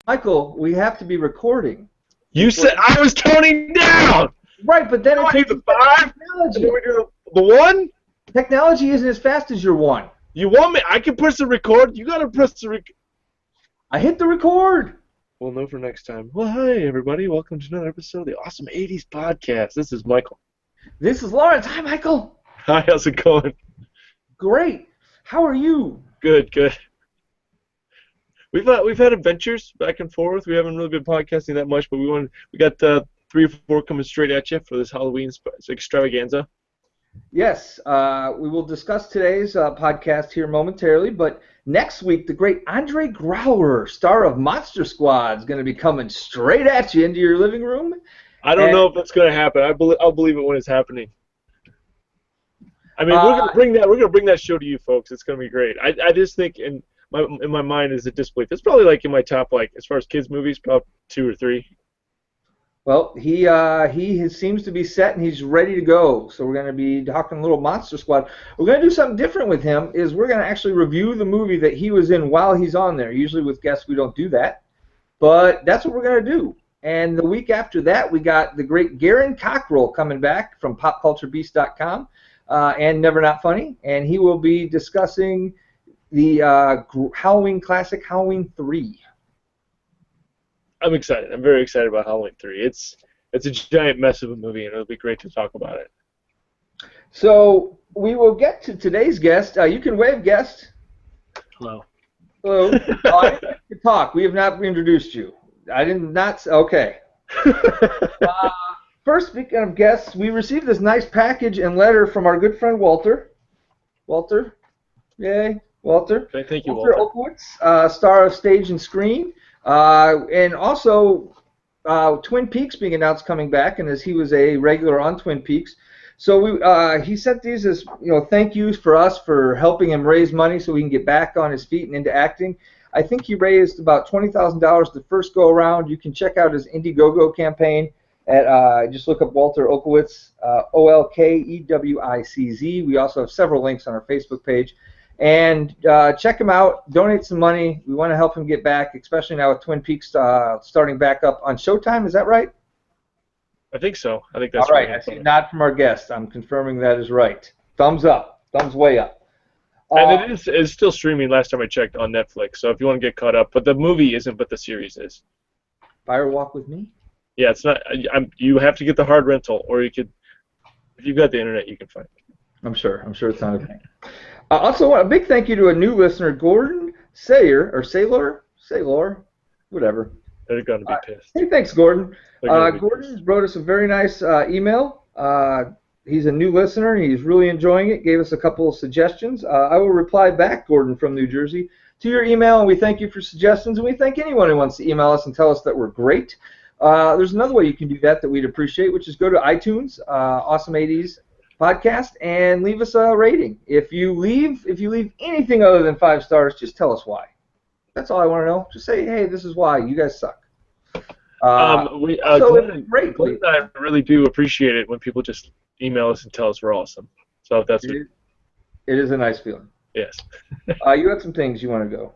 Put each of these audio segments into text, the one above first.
Michael, we have to be recording. You said I was toning down. Right, but then I it takes the 5. technology. Then we do the 1. Technology isn't as fast as your 1. You want me? I can press the record. You gotta press the record. I hit the record. We'll know for next time. Well, hi everybody. Welcome to another episode of the Awesome 80s Podcast. This is Michael. This is Lawrence. Hi, Michael. Hi, how's it going? Great. How are you? Good, good. We've had adventures back and forth. We haven't really been podcasting that much, but we got 3 or 4 coming straight at you for this Halloween extravaganza. Yes, we will discuss today's podcast here momentarily, but next week the great Andre Grauer, star of Monster Squad, is going to be coming straight at you into your living room. I don't know if that's going to happen. I'll believe it when it's happening. I mean, we're gonna bring that show to you folks. It's going to be great. I just think in my mind is a disbelief. It's probably like in my top, like as far as kids movies, probably 2 or 3. Well, he seems to be set and he's ready to go. So we're going to be talking a little Monster Squad. We're going to do something different with him. Is we're going to actually review the movie that he was in while he's on there. Usually with guests we don't do that, but that's what we're going to do. And the week after that, we got the great Garen Cockrell coming back from PopCultureBeast.com and Never Not Funny, and he will be discussing the Halloween classic, Halloween 3. I'm excited. I'm very excited about Halloween 3. It's a giant mess of a movie, and it'll be great to talk about it. So we will get to today's guest. You can wave, guest. Hello. Hello. I didn't get to talk. We have not introduced you. I did not. Okay. First, speaking of guests, we received this nice package and letter from our good friend Walter. Walter. Yay. Walter. Okay, thank you, Walter. Walter Olkowitz, star of Stage and Screen. And also Twin Peaks being announced coming back, and as he was a regular on Twin Peaks. So he sent these as thank yous for us for helping him raise money so he can get back on his feet and into acting. I think he raised about $20,000 the first go around. You can check out his Indiegogo campaign at just look up Walter Olkowitz, Olkewicz. We also have several links on our Facebook page. And check him out, donate some money. We want to help him get back, especially now with Twin Peaks starting back up on Showtime. Is that right? I think so. I think that's all right. I see a nod from our guest. I'm confirming that is right. Thumbs up. Thumbs way up. And it's still streaming last time I checked on Netflix, so if you want to get caught up. But the movie isn't, but the series is. Fire Walk with Me? Yeah, it's not. You have to get the hard rental, or you could, if you've got the internet, you can find it. I'm sure it's not a thing. Also, a big thank you to a new listener, Gordon Saylor, whatever. They're going to be pissed. Hey, thanks, Gordon. Gordon wrote us a very nice email. He's a new listener, and he's really enjoying it. Gave us a couple of suggestions. I will reply back, Gordon from New Jersey, to your email, and we thank you for suggestions, and we thank anyone who wants to email us and tell us that we're great. There's another way you can do that we'd appreciate, which is go to iTunes, Awesome 80s Podcast, and leave us a rating. If you leave anything other than 5 stars, just tell us why. That's all I want to know. Just say, hey, this is why. You guys suck. Great. I really do appreciate it when people just email us and tell us we're awesome. So that's it is a nice feeling. Yes. You have some things you want to go.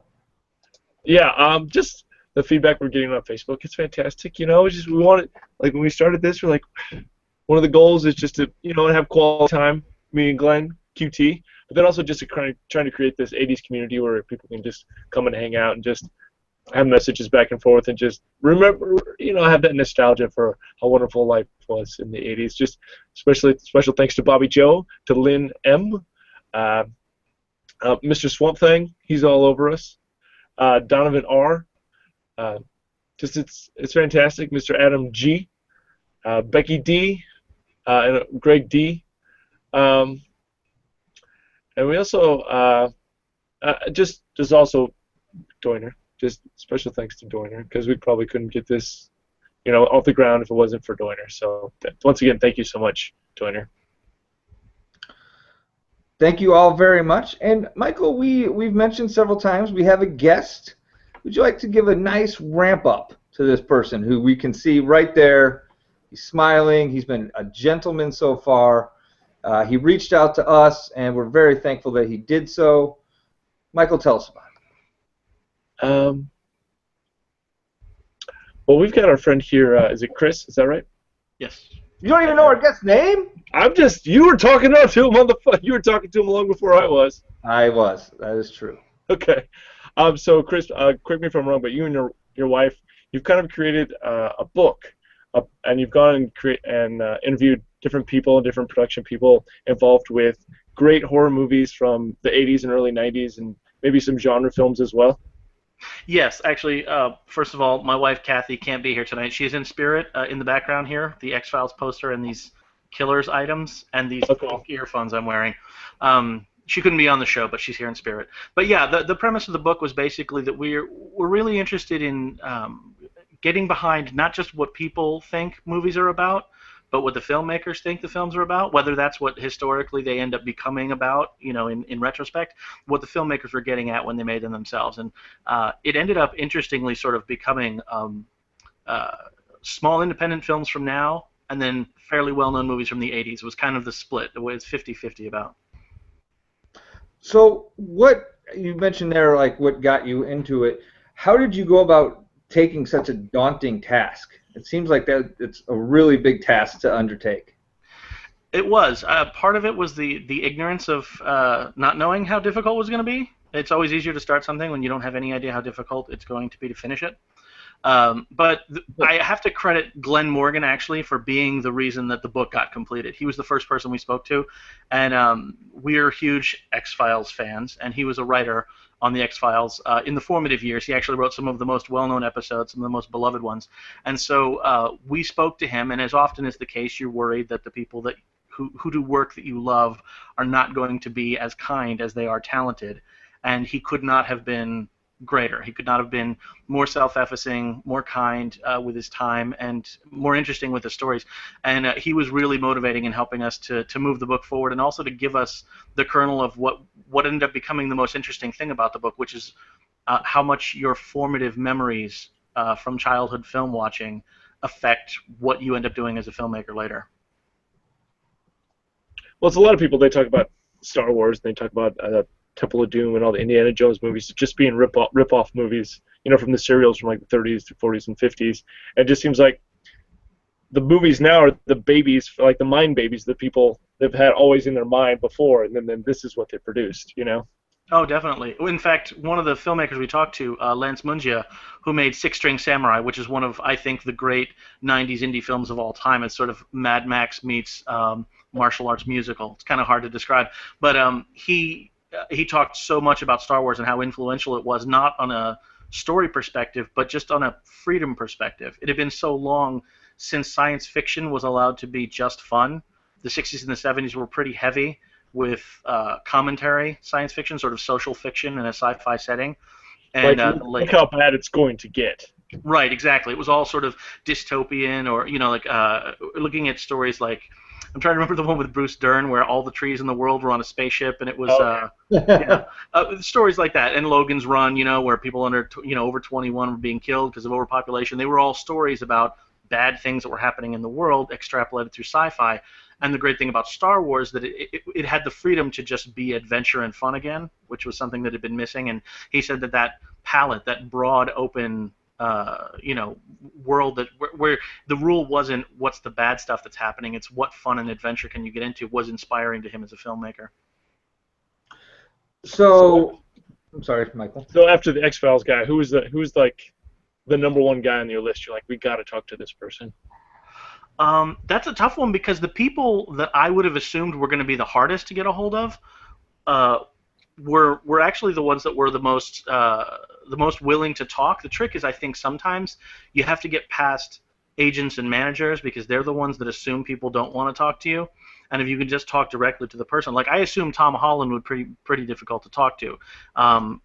Yeah. Just the feedback we're getting on Facebook. It's fantastic. We wanted, like when we started this, we're like, one of the goals is just to have quality time, me and Glenn, QT, but then also just to trying to create this 80s community where people can just come and hang out and just have messages back and forth and just remember, have that nostalgia for how wonderful life was in the 80s. Just special thanks to Bobby Joe, to Lynn M, Mr. Swamp Thing, he's all over us, Donovan R, it's fantastic, Mr. Adam G, Becky D, and Greg D, and we also there's also Doiner. Just special thanks to Doiner, because we probably couldn't get this, off the ground if it wasn't for Doiner. So once again, thank you so much, Doiner. Thank you all very much. And Michael, we've mentioned several times we have a guest. Would you like to give a nice ramp up to this person who we can see right there? He's smiling. He's been a gentleman so far. He reached out to us, and we're very thankful that he did so. Michael, tell us about it. Well, we've got our friend here. Is it Chris? Is that right? Yes. You don't even know our guest's name? You were talking to him on the phone. You were talking to him long before I was. I was. That is true. Okay. So Chris, correct me if I'm wrong, but you and your wife, you've kind of created a book, and you've gone and interviewed different people, different production people involved with great horror movies from the 80s and early 90s, and maybe some genre films as well. Yes, actually, first of all, my wife Kathy can't be here tonight. She's in spirit in the background here, the X-Files poster and these Killers items and these earphones I'm wearing. She couldn't be on the show, but she's here in spirit. But yeah, the premise of the book was basically that we're really interested in getting behind not just what people think movies are about, but what the filmmakers think the films are about, whether that's what historically they end up becoming about, in retrospect, what the filmmakers were getting at when they made them themselves. And it ended up, interestingly, sort of becoming small independent films from now and then fairly well-known movies from the 80s. It was kind of the split, the way it's 50-50 about. So what you mentioned there, like what got you into it, how did you go about taking such a daunting task? It seems like that it's a really big task to undertake. It was. Part of it was the ignorance of not knowing how difficult it was going to be. It's always easier to start something when you don't have any idea how difficult it's going to be to finish it. But I have to credit Glenn Morgan, actually, for being the reason that the book got completed. He was the first person we spoke to, and we're huge X-Files fans, and he was a writer on the X-Files in the formative years. He actually wrote some of the most well-known episodes, some of the most beloved ones. And so we spoke to him, and as often is the case, you're worried that the people who do work that you love are not going to be as kind as they are talented. And he could not have been greater. He could not have been more self-effacing, more kind with his time, and more interesting with the stories. And he was really motivating in helping us to move the book forward, and also to give us the kernel of what ended up becoming the most interesting thing about the book, which is how much your formative memories from childhood film watching affect what you end up doing as a filmmaker later. Well, it's a lot of people, they talk about Star Wars, and they talk about Temple of Doom and all the Indiana Jones movies just being rip-off movies, from the serials from like the 30s to 40s and 50s. And it just seems like the movies now are the babies, like the mind babies that people have had always in their mind before, and then this is what they produced, Oh, definitely. In fact, one of the filmmakers we talked to, Lance Mungia, who made Six String Samurai, which is one of, I think, the great 90s indie films of all time. It's sort of Mad Max meets martial arts musical. It's kind of hard to describe. But he talked so much about Star Wars and how influential it was, not on a story perspective, but just on a freedom perspective. It had been so long since science fiction was allowed to be just fun. The 60s and the 70s were pretty heavy with commentary science fiction, sort of social fiction in a sci-fi setting. And look how bad it's going to get. Right, exactly. It was all sort of dystopian, or looking at stories like, I'm trying to remember the one with Bruce Dern where all the trees in the world were on a spaceship, and it was stories like that. And Logan's Run, where people under over 21 were being killed because of overpopulation. They were all stories about bad things that were happening in the world, extrapolated through sci-fi. And the great thing about Star Wars that it had the freedom to just be adventure and fun again, which was something that had been missing. And he said that palette, that broad, open world where the rule wasn't what's the bad stuff that's happening, it's what fun and adventure can you get into, was inspiring to him as a filmmaker. So, I'm sorry, Michael. So after the X-Files guy, who's like the number one guy on your list? You're like, we got to talk to this person. That's a tough one, because the people that I would have assumed were going to be the hardest to get a hold of were actually the ones that were the most willing to talk. The trick is, I think, sometimes you have to get past agents and managers, because they're the ones that assume people don't want to talk to you. And if you can just talk directly to the person, like I assumed Tom Holland would pretty difficult to talk to,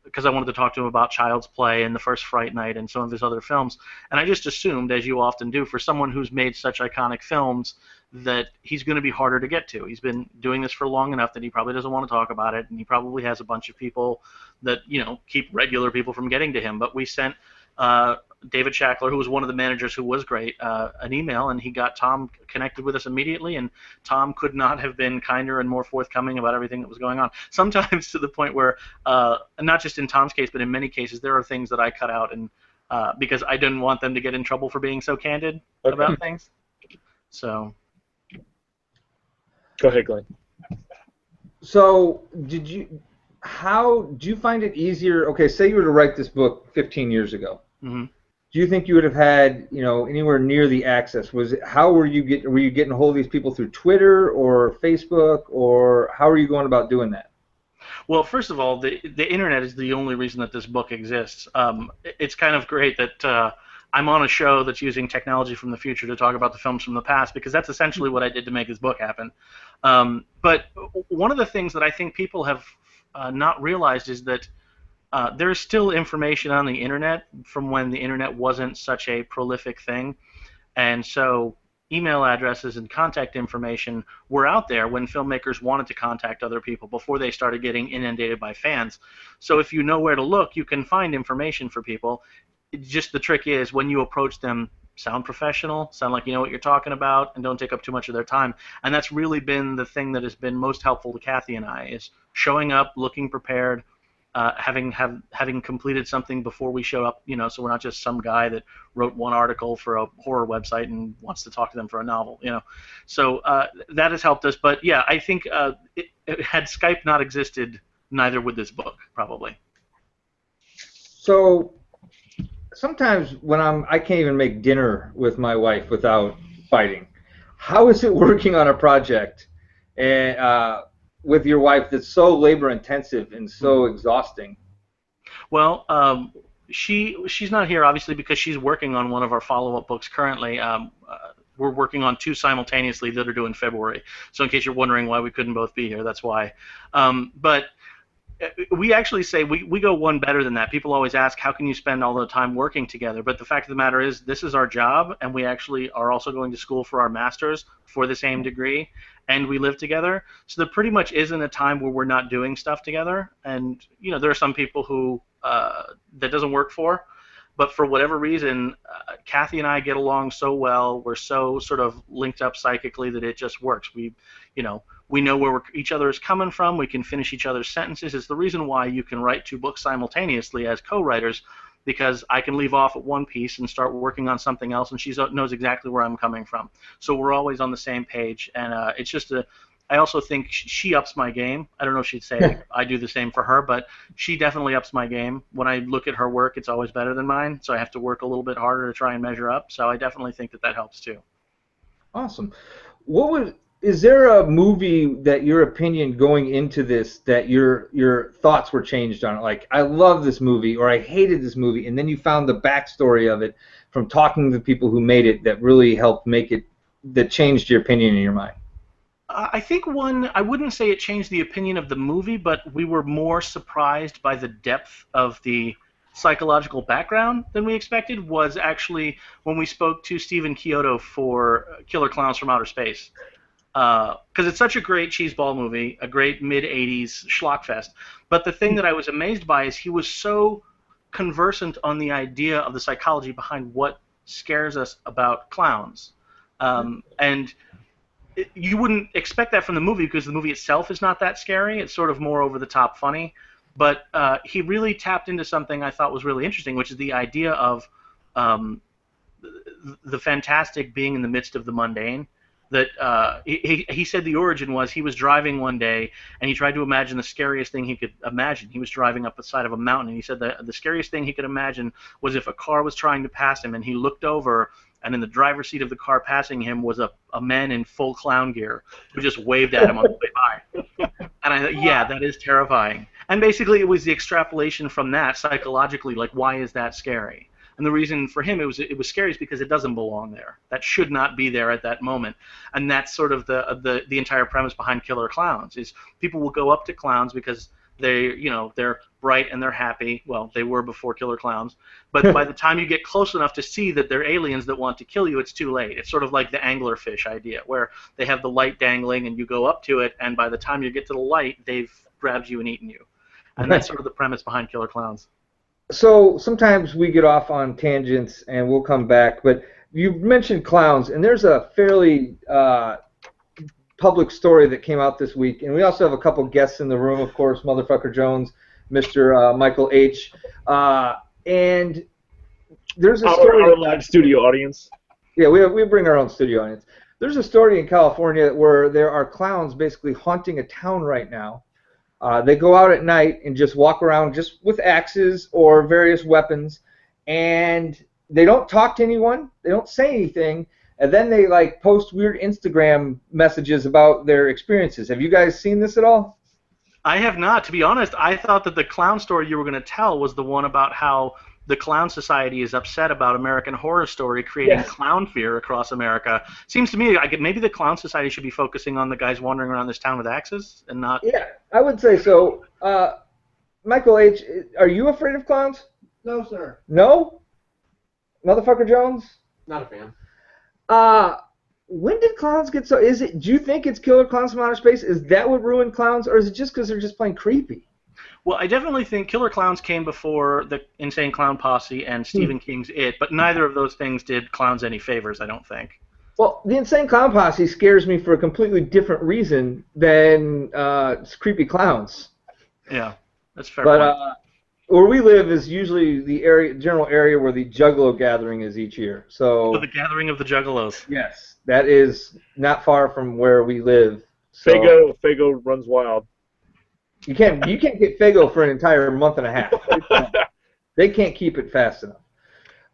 because I wanted to talk to him about Child's Play and The First Fright Night and some of his other films. And I just assumed, as you often do, for someone who's made such iconic films, that he's going to be harder to get to. He's been doing this for long enough that he probably doesn't want to talk about it, and he probably has a bunch of people that keep regular people from getting to him. But we sent David Shackler, who was one of the managers who was great, an email, and he got Tom connected with us immediately, and Tom could not have been kinder and more forthcoming about everything that was going on. Sometimes to the point where, not just in Tom's case, but in many cases, there are things that I cut out and because I didn't want them to get in trouble for being so candid about things. So. Go ahead, Glenn. So, how do you find it easier? Okay, say you were to write this book 15 years ago. Mm-hmm. Do you think you would have had, anywhere near the access? How were you getting a hold of these people through Twitter or Facebook, or how are you going about doing that? Well, first of all, the internet is the only reason that this book exists. It's kind of great that I'm on a show that's using technology from the future to talk about the films from the past, because that's essentially what I did to make this book happen. But one of the things that I think people have not realized is that there's still information on the internet from when the internet wasn't such a prolific thing. And so email addresses and contact information were out there when filmmakers wanted to contact other people before they started getting inundated by fans. So if you know where to look, you can find information for people. Just the trick is when you approach them, sound professional, sound like you know what you're talking about, and don't take up too much of their time. And that's really been the thing that has been most helpful to Kathy and I, is showing up, looking prepared, having completed something before we show up, so we're not just some guy that wrote one article for a horror website and wants to talk to them for a novel, So that has helped us. But yeah, I think had Skype not existed, neither would this book, probably. So sometimes when I can't even make dinner with my wife without fighting. How is it working on a project and with your wife that's so labor intensive and so exhausting? Well, she's not here obviously because she's working on one of our follow-up books currently. We're working on 2 simultaneously that are due in February. So in case you're wondering why we couldn't both be here, that's why. But we actually say we go one better than that. People always ask, how can you spend all the time working together? But the fact of the matter is, this is our job, and we actually are also going to school for our masters for the same degree, and we live together. So there pretty much isn't a time where we're not doing stuff together. And there are some people who that doesn't work for. But for whatever reason, Kathy and I get along so well. We're so sort of linked up psychically that it just works. We know where each other is coming from. We can finish each other's sentences. It's the reason why you can write 2 books simultaneously as co-writers, because I can leave off at one piece and start working on something else, and she knows exactly where I'm coming from. So we're always on the same page, and it's just I also think she ups my game. I don't know if she'd say I do the same for her, but she definitely ups my game. When I look at her work, it's always better than mine, so I have to work a little bit harder to try and measure up. So I definitely think that helps too. Awesome. Is there a movie that your opinion going into this that your thoughts were changed on? Like, I love this movie, or I hated this movie, and then you found the backstory of it from talking to the people who made it that really helped make it, that changed your opinion in your mind? I think I wouldn't say it changed the opinion of the movie, but we were more surprised by the depth of the psychological background than we expected, was actually when we spoke to Stephen Chiodo for Killer Clowns from Outer Space. Because it's such a great cheeseball movie, a great mid-'80s schlockfest. But the thing that I was amazed by is he was so conversant on the idea of the psychology behind what scares us about clowns. And you wouldn't expect that from the movie because the movie itself is not that scary. It's sort of more over-the-top funny. But he really tapped into something I thought was really interesting, which is the idea of the fantastic being in the midst of the mundane. That he said the origin was he was driving one day and he tried to imagine the scariest thing he could imagine. He was driving up the side of a mountain, and he said that the scariest thing he could imagine was if a car was trying to pass him and he looked over, and in the driver's seat of the car passing him was a man in full clown gear who just waved at him on the way by. And I thought, yeah, that is terrifying. And basically it was the extrapolation from that psychologically, like, why is that scary? And the reason for him it was scary is because it doesn't belong there. That should not be there at that moment. And that's sort of the entire premise behind Killer Clowns, is people will go up to clowns because they're bright and they're happy. Well, they were before Killer Clowns. But by the time you get close enough to see that they're aliens that want to kill you, it's too late. It's sort of like the anglerfish idea, where they have the light dangling and you go up to it, and by the time you get to the light, they've grabbed you and eaten you. And that's sort of the premise behind Killer Clowns. So sometimes we get off on tangents and we'll come back, but you mentioned clowns, and there's a fairly public story that came out this week, and we also have a couple guests in the room, of course, Motherfucker Jones, Mr. Michael H. And there's a story. Our live studio audience. Yeah, we bring our own studio audience. There's a story in California where there are clowns basically haunting a town right now. They go out at night and just walk around just with axes or various weapons, and they don't talk to anyone. They don't say anything, and then they like post weird Instagram messages about their experiences. Have you guys seen this at all? I have not. To be honest, I thought that the clown story you were going to tell was the one about how the Clown Society is upset about American Horror Story creating clown fear across America. Seems to me like maybe the Clown Society should be focusing on the guys wandering around this town with axes and not... Yeah, I would say so. Michael H., are you afraid of clowns? No, sir. No? Motherfucker Jones? Not a fan. When did clowns get so... Do you think it's Killer Clowns from Outer Space? Is that what ruined clowns, or is it just because they're just plain creepy? Well, I definitely think Killer Clowns came before the Insane Clown Posse and Stephen King's It, but neither of those things did clowns any favors, I don't think. Well, the Insane Clown Posse scares me for a completely different reason than creepy clowns. Yeah, that's fair point. But where we live is usually the general area where the Juggalo gathering is each year. So the gathering of the Juggalos. Yes, that is not far from where we live. So Fago runs wild. You can't get Fago for an entire month and a half. They can't keep it fast enough.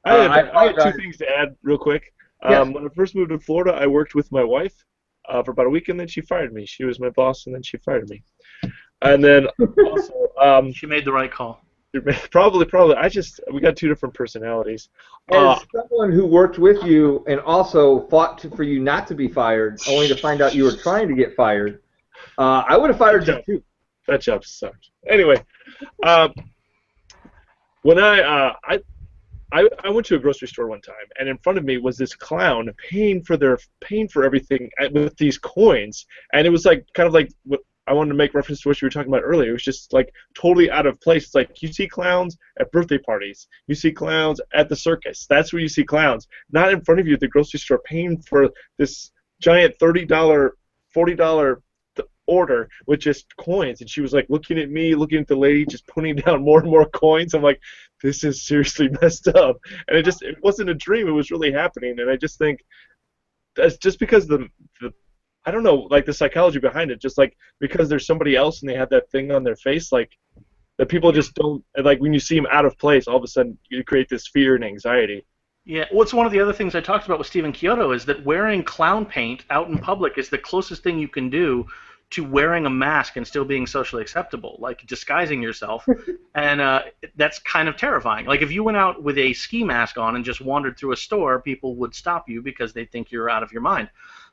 I have two things to add real quick. Yes. When I first moved to Florida, I worked with my wife for about a week, and then she fired me. She was my boss, and then she fired me. And then also... she made the right call. Probably. We got two different personalities. As someone who worked with you and also fought for you not to be fired, only to find out you were trying to get fired, I would have fired you too. That job sucked. Anyway, when I went to a grocery store one time, and in front of me was this clown paying for everything with these coins, and it was like kind of like what I wanted to make reference to what you were talking about earlier. It was just like totally out of place. It's like you see clowns at birthday parties, you see clowns at the circus. That's where you see clowns, not in front of you at the grocery store paying for this giant $30, $40 order with just coins. And she was like looking at me, looking at the lady, just putting down more and more coins. I'm like, this is seriously messed up. And it wasn't a dream, it was really happening. And I just think that's just because the I don't know, like the psychology behind it, just like because there's somebody else and they have that thing on their face, like that people just don't, like when you see them out of place, all of a sudden you create this fear and anxiety. Yeah, what's one of the other things I talked about with Stephen Kyoto is that wearing clown paint out in public is the closest thing you can do to wearing a mask and still being socially acceptable, like disguising yourself, and that's kind of terrifying. Like if you went out with a ski mask on and just wandered through a store, people would stop you because they think you're out of your mind.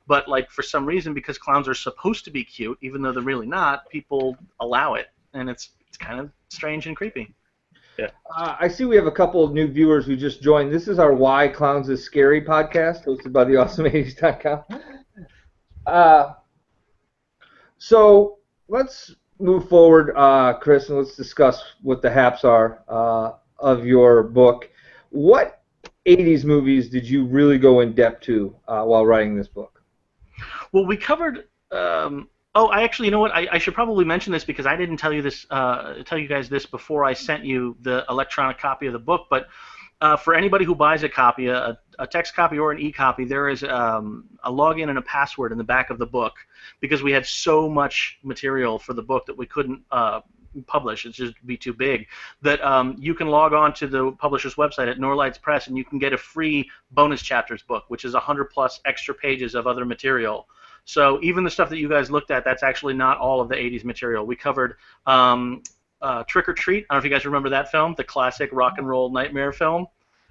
But like for some reason, because clowns are supposed to be cute, even though they're really not, people allow it, and it's kind of strange and creepy. Yeah. I see we have a couple of new viewers who just joined. This is our Why Clowns is Scary podcast, hosted by theawesome80s.com. So let's move forward, Chris, and let's discuss what the haps are of your book. What 80s movies did you really go in depth to while writing this book? Well, we covered. I actually, you know what? I should probably mention this because I didn't tell you this. Tell you guys this before I sent you the electronic copy of the book. But for anybody who buys a copy, a text copy or an e-copy, there is a login and a password in the back of the book because we had so much material for the book that we couldn't publish. It's just be too big. That you can log on to the publisher's website at Norlights Press and you can get a free bonus chapters book, which is 100+ extra pages of other material. So even the stuff that you guys looked at, that's actually not all of the 80s material. We covered Trick or Treat. I don't know if you guys remember that film, the classic rock and roll nightmare film.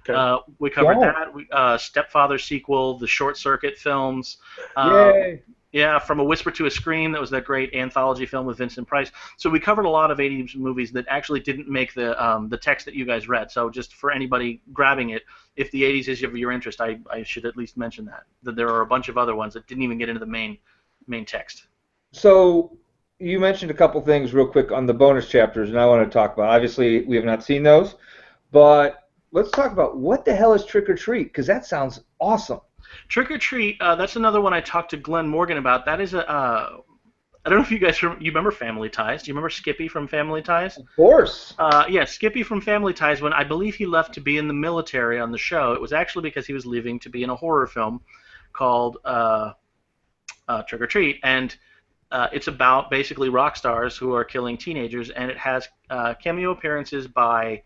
Okay. We covered that. Stepfather sequel, the Short Circuit films. Yay! Yeah, From a Whisper to a Scream, that was that great anthology film with Vincent Price. So we covered a lot of 80s movies that actually didn't make the text that you guys read. So just for anybody grabbing it, if the 80s is of your interest, I should at least mention that there are a bunch of other ones that didn't even get into the main text. So you mentioned a couple things real quick on the bonus chapters, and I want to talk about. Obviously, we have not seen those, but let's talk about what the hell is Trick or Treat, because that sounds awesome. Trick or Treat, that's another one I talked to Glenn Morgan about. That is a I don't know if you guys you remember Family Ties. Do you remember Skippy from Family Ties? Of course. Yeah, Skippy from Family Ties. When I believe he left to be in the military on the show, it was actually because he was leaving to be in a horror film called Trick or Treat, and it's about basically rock stars who are killing teenagers, and it has cameo appearances by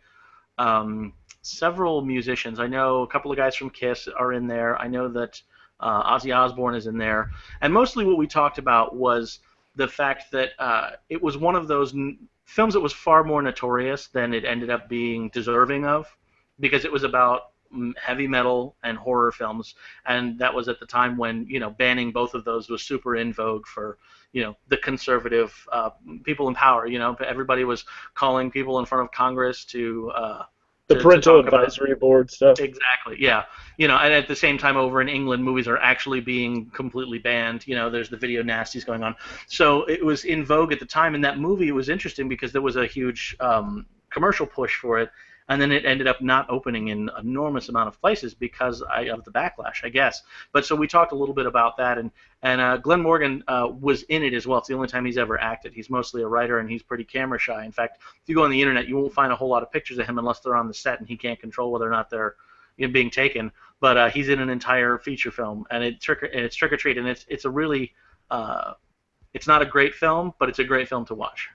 several musicians. I know a couple of guys from Kiss are in there. I know that Ozzy Osbourne is in there, and mostly what we talked about was the fact that it was one of those films that was far more notorious than it ended up being deserving of, because it was about heavy metal and horror films, and that was at the time when banning both of those was super in vogue for the conservative people in power. Everybody was calling people in front of Congress to the parental advisory board stuff. Exactly, yeah. And at the same time over in England, movies are actually being completely banned. There's the video nasties going on. So it was in vogue at the time, and that movie was interesting because there was a huge commercial push for it, and then it ended up not opening in an enormous amount of places because of the backlash, I guess. But so we talked a little bit about that, and Glenn Morgan was in it as well. It's the only time he's ever acted. He's mostly a writer, and he's pretty camera shy. In fact, if you go on the internet, you won't find a whole lot of pictures of him unless they're on the set, and he can't control whether or not they're being taken. But he's in an entire feature film, and it's Trick or Treat, and it's a really it's not a great film, but it's a great film to watch.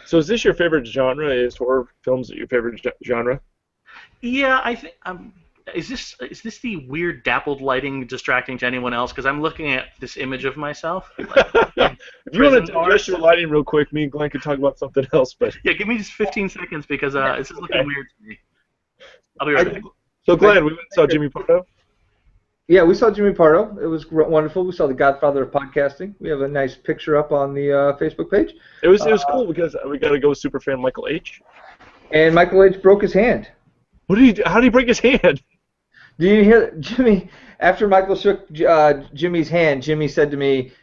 So is this your favorite genre? Is horror films your favorite genre? Yeah, I think. Is this the weird dappled lighting distracting to anyone else? Because I'm looking at this image of myself. If you want to adjust your lighting real quick, me and Glenn can talk about something else. But yeah, give me just 15 seconds because this is looking weird to me. I'll be right back. So Glenn, we went and saw Jimmy Pardo. Yeah, we saw Jimmy Pardo. It was wonderful. We saw the Godfather of podcasting. We have a nice picture up on the Facebook page. It was cool because we got to go with superfan Michael H. And Michael H. broke his hand. How did he break his hand? Did you hear Jimmy? After Michael shook Jimmy's hand, Jimmy said to me,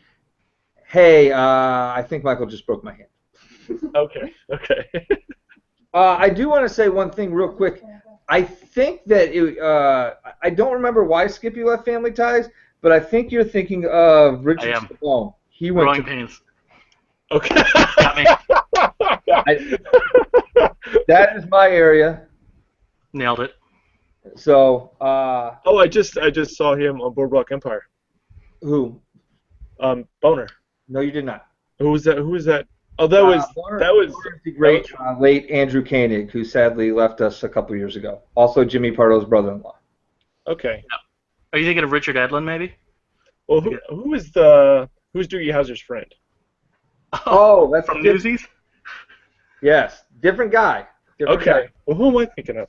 "Hey, I think Michael just broke my hand." Okay. I do want to say one thing real quick. I think that I don't remember why Skippy left Family Ties, but I think you're thinking of Richard Stallone. He went Growing Pains. Okay. Got me. That is my area. Nailed it. So. I just saw him on Boardwalk Empire. Who? Boner. No, you did not. Who was that? Oh, that was the great late Andrew Koenig, who sadly left us a couple years ago. Also, Jimmy Pardo's brother-in-law. Okay. Are you thinking of Richard Edlund, maybe? Well, who's Doogie Howser's friend? Oh, that's from Newsies. Yes, different guy. Okay. Guy. Well, who am I thinking of?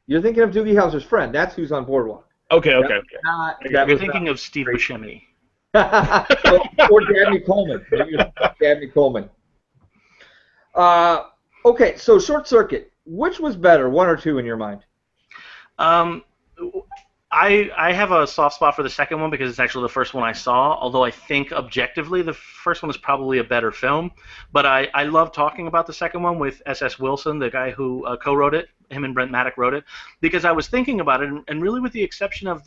You're thinking of Doogie Howser's friend. That's who's on Boardwalk. Okay. You're thinking of Steve Buscemi. Or Dabney Coleman. Dabney Coleman. Okay, so Short Circuit. Which was better, 1 or 2 in your mind? I have a soft spot for the second one because it's actually the first one I saw, although I think objectively the first one is probably a better film. But I love talking about the second one with S.S. Wilson, the guy who co-wrote it. Him and Brent Maddock wrote it. Because I was thinking about it, and really with the exception of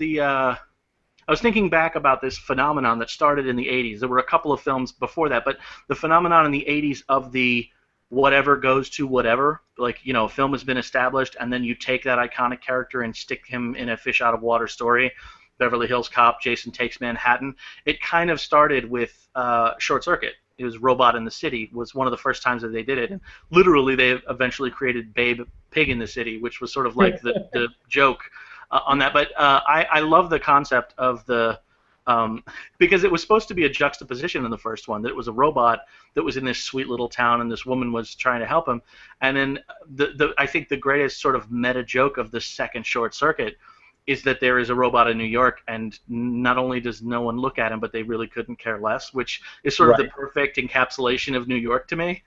I was thinking back about this phenomenon that started in the 80s. There were a couple of films before that, but the phenomenon in the 80s of the whatever goes to whatever, like, a film has been established, and then you take that iconic character and stick him in a fish-out-of-water story, Beverly Hills Cop, Jason Takes Manhattan. It kind of started with Short Circuit. It was Robot in the City was one of the first times that they did it. And literally, they eventually created Babe Pig in the City, which was sort of like the joke on that. But I love the concept of because it was supposed to be a juxtaposition in the first one, that it was a robot that was in this sweet little town and this woman was trying to help him. And then I think the greatest sort of meta joke of the second Short Circuit is that there is a robot in New York, and not only does no one look at him, but they really couldn't care less, which is sort of the perfect encapsulation of New York to me.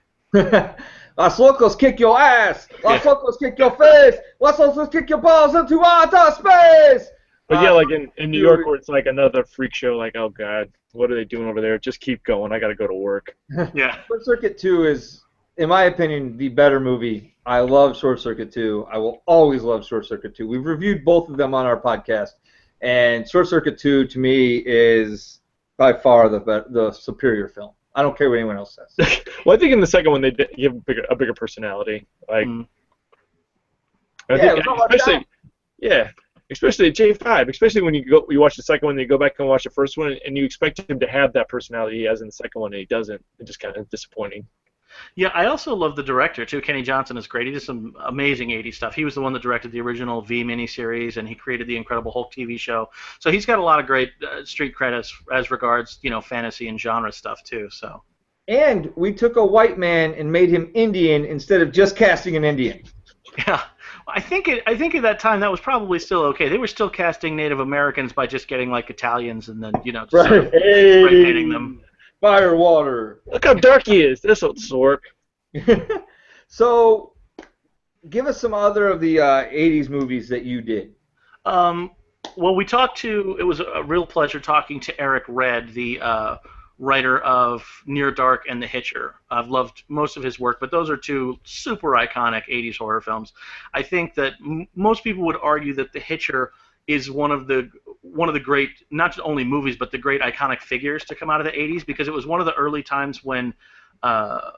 Los locos kick your ass. Los locos kick your face. Los locos kick your balls into outer space. But yeah, like in New York, where it's like another freak show, like, oh God, what are they doing over there? Just keep going. I got to go to work. Yeah. Short Circuit 2 is, in my opinion, the better movie. I love Short Circuit 2. I will always love Short Circuit 2. We've reviewed both of them on our podcast. And Short Circuit 2, to me, is by far the superior film. I don't care what anyone else says. Well, I think in the second one they give a bigger personality. Like, I think, especially at J5, especially when you watch the second one, and you go back and watch the first one, and you expect him to have that personality he has in the second one, and he doesn't. It's just kind of disappointing. Yeah, I also love the director too. Kenny Johnson is great. He did some amazing '80s stuff. He was the one that directed the original V miniseries, and he created the Incredible Hulk TV show. So he's got a lot of great street cred as regards fantasy and genre stuff too. So. And we took a white man and made him Indian instead of just casting an Indian. Yeah, I think at that time that was probably still okay. They were still casting Native Americans by just getting like Italians and then just sort of spray painting them. Fire water. Look how dark he is. This will work. So, give us some other of the 80s movies that you did. Well, it was a real pleasure talking to Eric Red, the writer of Near Dark and The Hitcher. I've loved most of his work, but those are two super iconic 80s horror films. I think that most people would argue that The Hitcher is one of the great, not only movies, but the great iconic figures to come out of the 80s, because it was one of the early times when the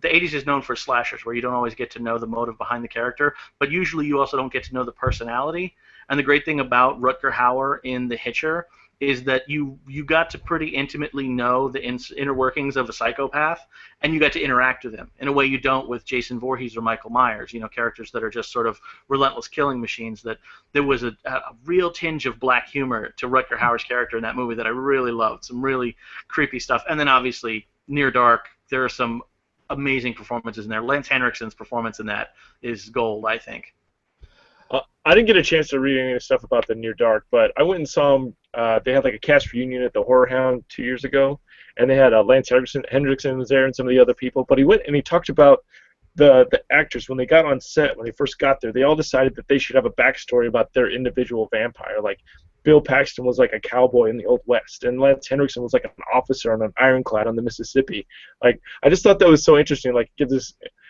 80s is known for slashers, where you don't always get to know the motive behind the character, but usually you also don't get to know the personality. And the great thing about Rutger Hauer in The Hitcher is that you got to pretty intimately know the inner workings of a psychopath, and you got to interact with him in a way you don't with Jason Voorhees or Michael Myers, characters that are just sort of relentless killing machines. That there was a real tinge of black humor to Rutger Hauer's character in that movie that I really loved, some really creepy stuff. And then obviously Near Dark, there are some amazing performances in there. Lance Henriksen's performance in that is gold, I think. I didn't get a chance to read any of the stuff about the Near Dark, but I went and saw them. They had like a cast reunion at the Horror Hound 2 years ago, and they had Lance Henriksen was there and some of the other people. But he went and he talked about the actors when they got on set, when they first got there. They all decided that they should have a backstory about their individual vampire. Like Bill Paxton was like a cowboy in the Old West, and Lance Henriksen was like an officer on an ironclad on the Mississippi. Like, I just thought that was so interesting. Like, it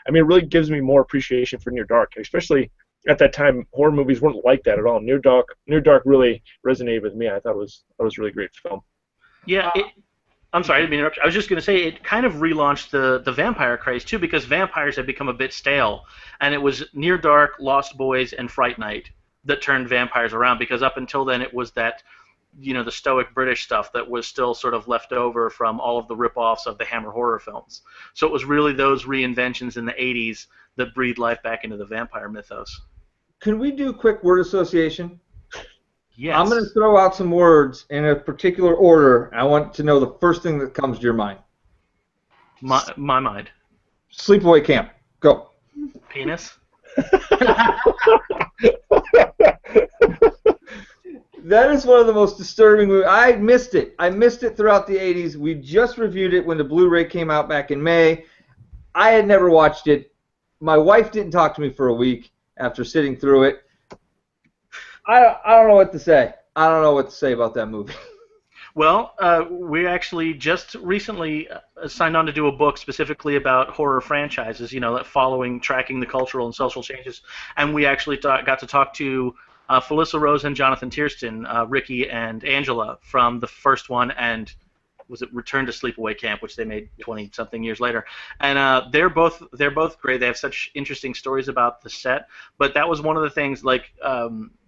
really gives me more appreciation for Near Dark, especially at that time. Horror movies weren't like that at all. Near Dark really resonated with me. I thought it was a really great film. Yeah, I'm sorry, I didn't mean to interrupt you. I was just going to say it kind of relaunched the vampire craze too, because vampires had become a bit stale, and it was Near Dark, Lost Boys, and Fright Night that turned vampires around, because up until then it was that, the stoic British stuff that was still sort of left over from all of the rip-offs of the Hammer horror films. So it was really those reinventions in the 80s that breathed life back into the vampire mythos. Can we do quick word association? Yes. I'm going to throw out some words in a particular order. I want to know the first thing that comes to your mind. My mind. Sleepaway Camp. Go. Penis. That is one of the most disturbing movies. I missed it. I missed it throughout the 80s. We just reviewed it when the Blu-ray came out back in May. I had never watched it. My wife didn't talk to me for a week after sitting through it. I don't know what to say. I don't know what to say about that movie. Well, we actually just recently signed on to do a book specifically about horror franchises, tracking the cultural and social changes. And we actually got to talk to Felissa Rose and Jonathan Tiersten, Ricky and Angela from the first one, and was it Return to Sleepaway Camp, which they made 20-something years later. And they're both great. They have such interesting stories about the set. But that was one of the things,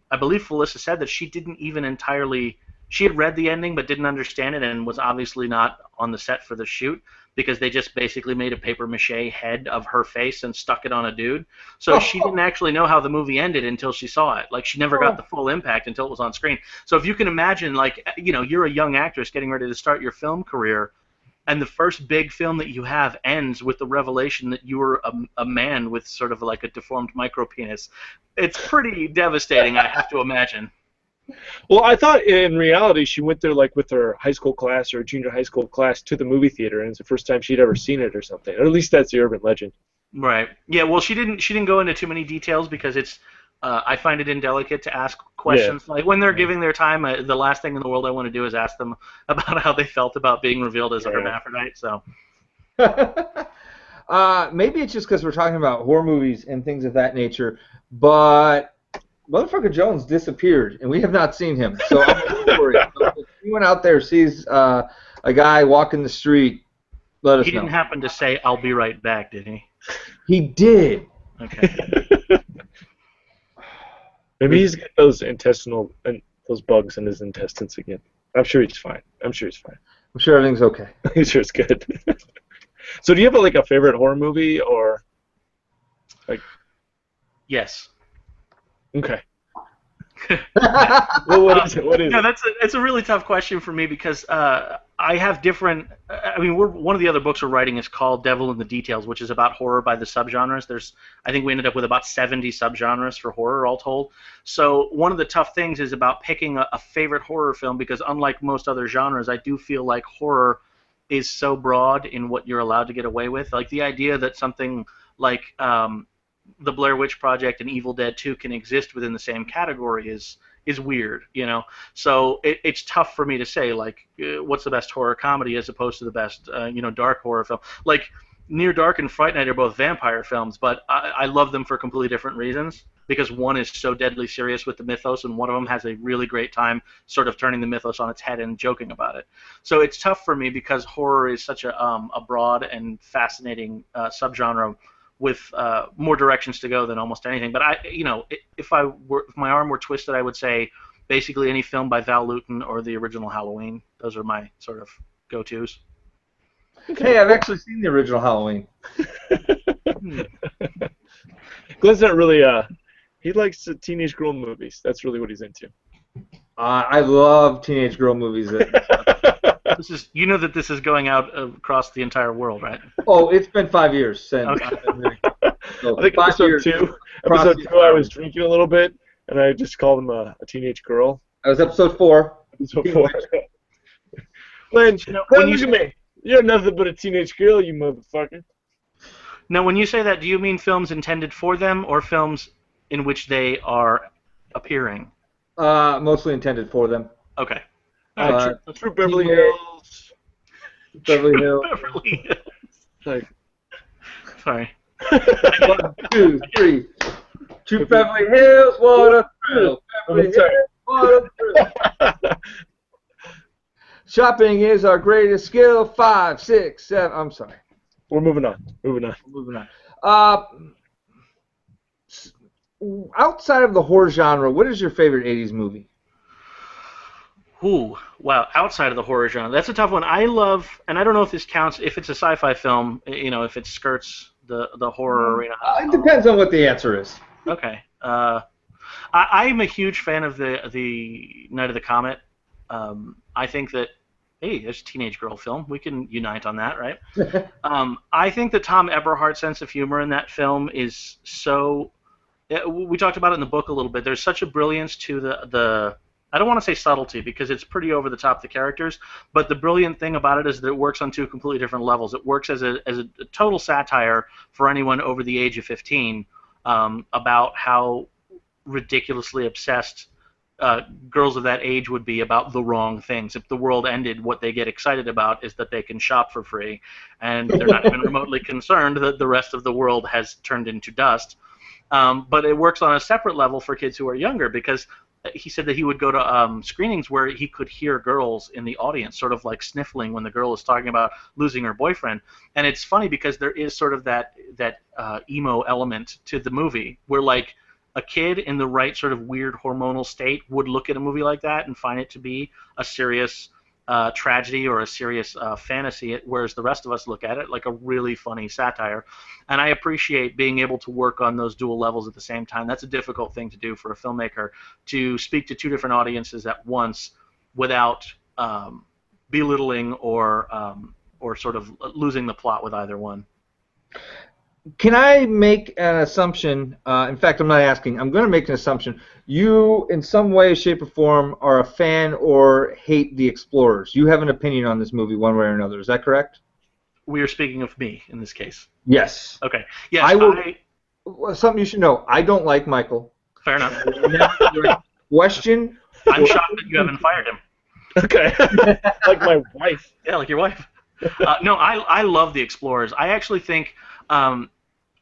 I believe Felissa said that she didn't even entirely... She had read the ending but didn't understand it, and was obviously not on the set for the shoot, because they just basically made a papier-mâché head of her face and stuck it on a dude. So she didn't actually know how the movie ended until she saw it. Like, she never got the full impact until it was on screen. So if you can imagine, you're a young actress getting ready to start your film career, and the first big film that you have ends with the revelation that you were a man with sort of like a deformed micropenis. It's pretty devastating, I have to imagine. Well, I thought in reality she went there like with her high school class or junior high school class to the movie theater, and it's the first time she'd ever seen it or something. Or at least that's the urban legend. Right. Yeah. Well, she didn't go into too many details, because it's I find it indelicate to ask questions. Yeah. Like when they're giving their time, the last thing in the world I want to do is ask them about how they felt about being revealed as a hermaphrodite. So. Maybe it's just because we're talking about horror movies and things of that nature, but Motherfucker Jones disappeared, and we have not seen him. So I'm a little worried. So if anyone out there sees a guy walking the street, let us He know. didn't happen to say, "I'll be right back," did he? He did. Okay. Maybe he's got those intestinal and those bugs in his intestines again. I'm sure he's fine. I'm sure everything's okay. I'm sure it's good. So, do you have a favorite horror movie or like? Yes. Okay. Well, what is it? What is No, it? it's a really tough question for me because I have different. I mean, one of the other books we're writing is called Devil in the Details, which is about horror by the subgenres. I think we ended up with about 70 subgenres for horror all told. So one of the tough things is about picking a favorite horror film because unlike most other genres, I do feel like horror is so broad in what you're allowed to get away with. Like the idea that something like the Blair Witch Project and Evil Dead 2 can exist within the same category is weird, So it's tough for me to say what's the best horror comedy as opposed to the best dark horror film. Like Near Dark and Fright Night are both vampire films, but I love them for completely different reasons because one is so deadly serious with the mythos and one of them has a really great time sort of turning the mythos on its head and joking about it. So it's tough for me because horror is such a broad and fascinating subgenre with more directions to go than almost anything. But if my arm were twisted, I would say basically any film by Val Lewton or the original Halloween. Those are my sort of go-tos. Hey, I've actually seen the original Halloween. Glenn's not really he likes teenage girl movies. That's really what he's into. I love teenage girl movies. This is this is going out across the entire world, right? Oh, it's been 5 years since. Okay. So I think episode two, I was drinking a little bit, and I just called him a teenage girl. That was episode 4. Episode 4. Glenn, when look at me. You're nothing but a teenage girl, you motherfucker. Now, when you say that, do you mean films intended for them or films in which they are appearing? Mostly intended for them. Okay. True Beverly Hills. Beverly Hills. Beverly Hills. Sorry. 1, 2, 3. True Beverly Hills, what a thrill. Beverly Hills, what a thrill. Shopping is our greatest skill. 5, 6, 7. I'm sorry. We're moving on. Outside of the horror genre, what is your favorite 80s movie? Ooh, wow, outside of the horror genre. That's a tough one. I love, and I don't know if this counts, if it's a sci-fi film, if it skirts the horror arena. It depends on what the answer is. Okay. I'm a huge fan of the Night of the Comet. I think that, hey, there's a teenage girl film. We can unite on that, right? I think that Tom Eberhardt's sense of humor in that film is so... We talked about it in the book a little bit. There's such a brilliance to the I don't want to say subtlety because it's pretty over the top, the characters, but the brilliant thing about it is that it works on two completely different levels. It works as a total satire for anyone over the age of 15 about how ridiculously obsessed girls of that age would be about the wrong things. If the world ended, what they get excited about is that they can shop for free, and they're not even remotely concerned that the rest of the world has turned into dust. But it works on a separate level for kids who are younger because he said that he would go to screenings where he could hear girls in the audience sort of like sniffling when the girl is talking about losing her boyfriend. And it's funny because there is sort of that emo element to the movie where like a kid in the right sort of weird hormonal state would look at a movie like that and find it to be a serious tragedy or a serious fantasy, whereas the rest of us look at it like a really funny satire. And I appreciate being able to work on those dual levels at the same time. That's a difficult thing to do for a filmmaker, to speak to two different audiences at once without belittling or sort of losing the plot with either one. Can I make an assumption? In fact, I'm not asking. I'm going to make an assumption. You, in some way, shape, or form, are a fan or hate The Explorers. You have an opinion on this movie one way or another. Is that correct? We are speaking of me in this case. Yes. Okay. Yes. Something you should know. I don't like Michael. Fair enough. Question. I'm shocked that you haven't fired him. Okay. Like my wife. Yeah, like your wife. No, I love The Explorers. I actually think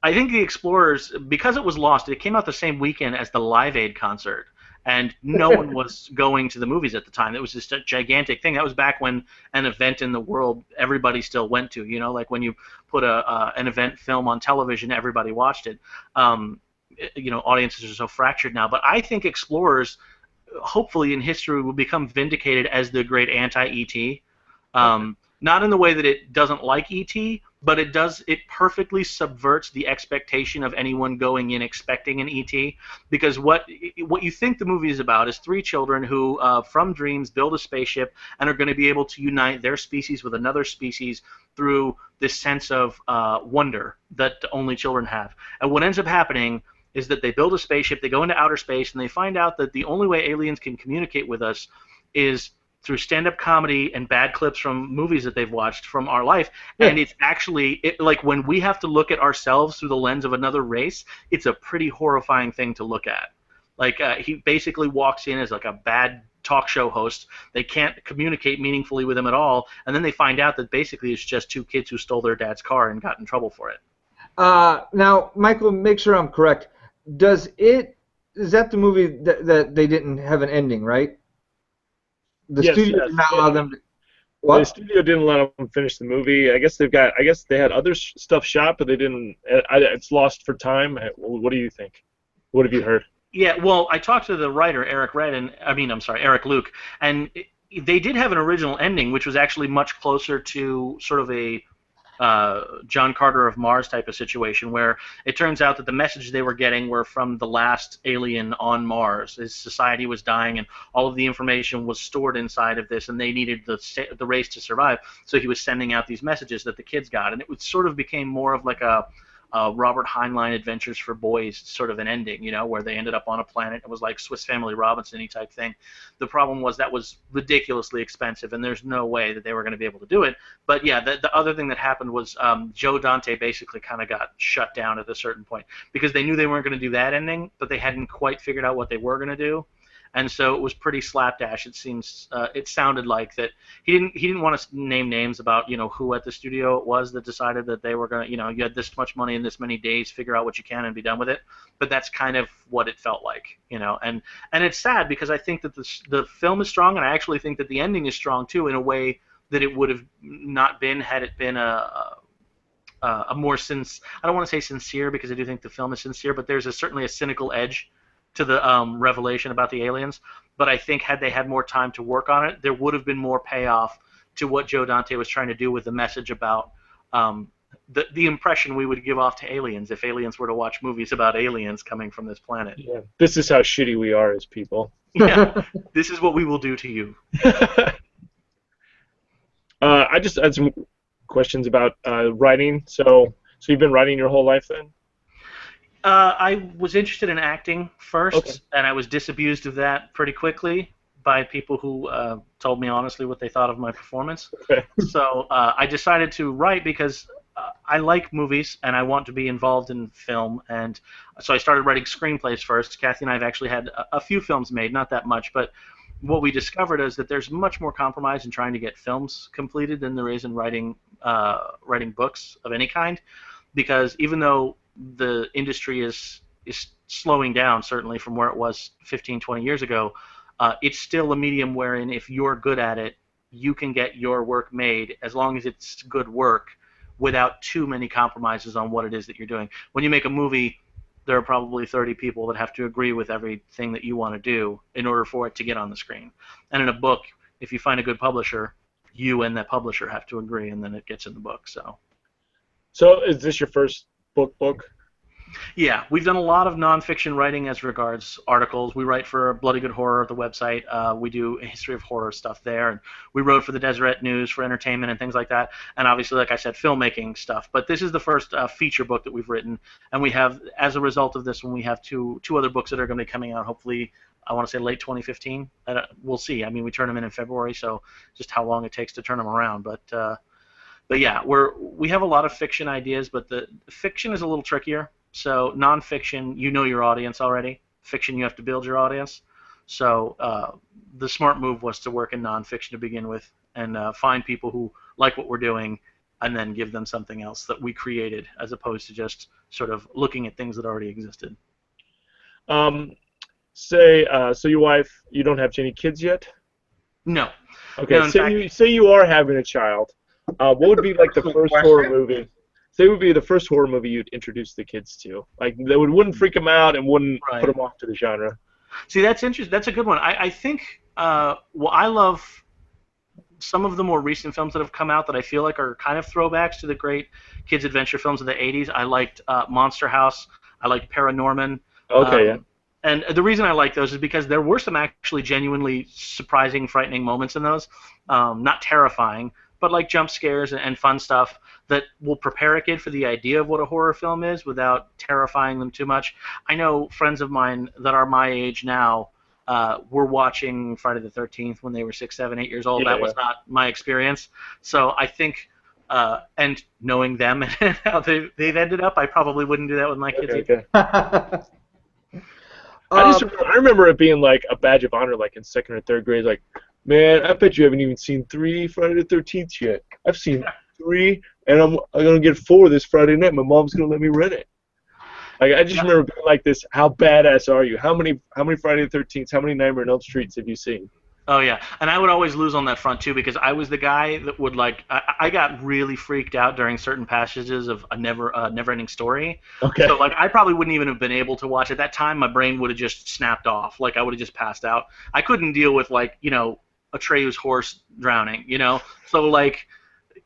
I think the Explorers, because it was lost, it came out the same weekend as the Live Aid concert, and no one was going to the movies at the time. It was just a gigantic thing. That was back when an event in the world everybody still went to. You know, like when you put an event film on television, everybody watched it. You know, audiences are so fractured now. But I think Explorers, hopefully in history, will become vindicated as the great anti-ET. Not in the way that it doesn't like ET, but it perfectly subverts the expectation of anyone going in expecting an ET. Because what you think the movie is about is three children who, from dreams, build a spaceship and are going to be able to unite their species with another species through this sense of wonder that only children have. And what ends up happening is that they build a spaceship, they go into outer space, and they find out that the only way aliens can communicate with us is through stand-up comedy and bad clips from movies that they've watched from our life. Yeah. And it's actually, like when we have to look at ourselves through the lens of another race, it's a pretty horrifying thing to look at. Like he basically walks in as like a bad talk show host. They can't communicate meaningfully with him at all, and then they find out that basically it's just two kids who stole their dad's car and got in trouble for it. Now, Michael, make sure I'm correct. Is that the movie that they didn't have an ending, right? The studio did not allow them to... What? The studio didn't let them finish the movie. I guess they had other stuff shot, but they didn't. It's lost for time. What do you think? What have you heard? Yeah, well, I talked to the writer Eric Luke, and they did have an original ending, which was actually much closer to sort of a John Carter of Mars type of situation, where it turns out that the message they were getting were from the last alien on Mars. His society was dying, and all of the information was stored inside of this, and they needed the race to survive. So he was sending out these messages that the kids got, and it sort of became more of like a Robert Heinlein Adventures for Boys sort of an ending, you know, where they ended up on a planet. It was like Swiss Family Robinson-y type thing. The problem was that was ridiculously expensive, and there's no way that they were going to be able to do it. But yeah, the other thing that happened was Joe Dante basically kind of got shut down at a certain point because they knew they weren't going to do that ending, but they hadn't quite figured out what they were going to do. And so it was pretty slapdash. It sounded like that he didn't want to name names about, you know, who at the studio it was that decided that they were going to, you know, you had this much money in this many days, figure out what you can and be done with it. But that's kind of what it felt like, you know. And it's sad because I think that the film is strong, and I actually think that the ending is strong too, in a way that it would have not been had it been a more I don't want to say sincere, because I do think the film is sincere, but there's certainly a cynical edge to the revelation about the aliens. But I think had they had more time to work on it, there would have been more payoff to what Joe Dante was trying to do with the message about the impression we would give off to aliens if aliens were to watch movies about aliens coming from this planet. Yeah, this is how shitty we are as people. Yeah, this is what we will do to you. I just had some questions about writing. So you've been writing your whole life then? I was interested in acting first, okay. And I was disabused of that pretty quickly by people who told me honestly what they thought of my performance. Okay. So I decided to write because I like movies and I want to be involved in film, and so I started writing screenplays first. Kathy and I have actually had a few films made, not that much, but what we discovered is that there's much more compromise in trying to get films completed than there is in writing books of any kind, because even though the industry is slowing down, certainly from where it was 15, 20 years ago, it's still a medium wherein if you're good at it, you can get your work made as long as it's good work without too many compromises on what it is that you're doing. When you make a movie, there are probably 30 people that have to agree with everything that you want to do in order for it to get on the screen. And in a book, if you find a good publisher, you and that publisher have to agree, and then it gets in the book. So is this your first book? Yeah, we've done a lot of nonfiction writing as regards articles. We write for Bloody Good Horror, the website. We do a history of horror stuff there, and we wrote for the Deseret News for entertainment and things like that. And obviously, like I said, filmmaking stuff. But this is the first feature book that we've written, and we have, as a result of this one, we have two other books that are going to be coming out. Hopefully, I want to say late 2015. We'll see. I mean, we turn them in February, so just how long it takes to turn them around, But yeah, we have a lot of fiction ideas, but the fiction is a little trickier. So nonfiction, you know your audience already. Fiction, you have to build your audience. So the smart move was to work in nonfiction to begin with, and find people who like what we're doing and then give them something else that we created, as opposed to just sort of looking at things that already existed. So your wife, you don't have any kids yet? No. Okay, No, in fact, say you are having a child. What would be like the first horror movie? Say it would be the first horror movie you'd introduce the kids to, like that wouldn't freak them out and wouldn't put them off to the genre. See, that's interesting. That's a good one. I think. Well, I love some of the more recent films that have come out that I feel like are kind of throwbacks to the great kids adventure films of the '80s. I liked Monster House. I liked Paranorman. Okay, yeah. And the reason I like those is because there were some actually genuinely surprising, frightening moments in those. Not terrifying, but like jump scares and fun stuff that will prepare a kid for the idea of what a horror film is without terrifying them too much. I know friends of mine that are my age now were watching Friday the 13th when they were 6, 7, 8 years old. Yeah, that was not my experience. So I think, and knowing them and how they've ended up, I probably wouldn't do that with my kids either. Okay. I remember it being like a badge of honor, like in 2nd or 3rd grade. Like, man, I bet you haven't even seen 3 Friday the 13th yet. I've seen 3, and I'm gonna get 4 this Friday night. My mom's gonna let me rent it. Like, I just remember being like this. How badass are you? How many Friday the 13th? How many Nightmare on Elm Streets have you seen? Oh yeah, and I would always lose on that front too because I was the guy that would like I got really freaked out during certain passages of a never-ending story. Okay. So like I probably wouldn't even have been able to watch at that time. My brain would have just snapped off. Like I would have just passed out. I couldn't deal with like Atreyu's horse drowning. So like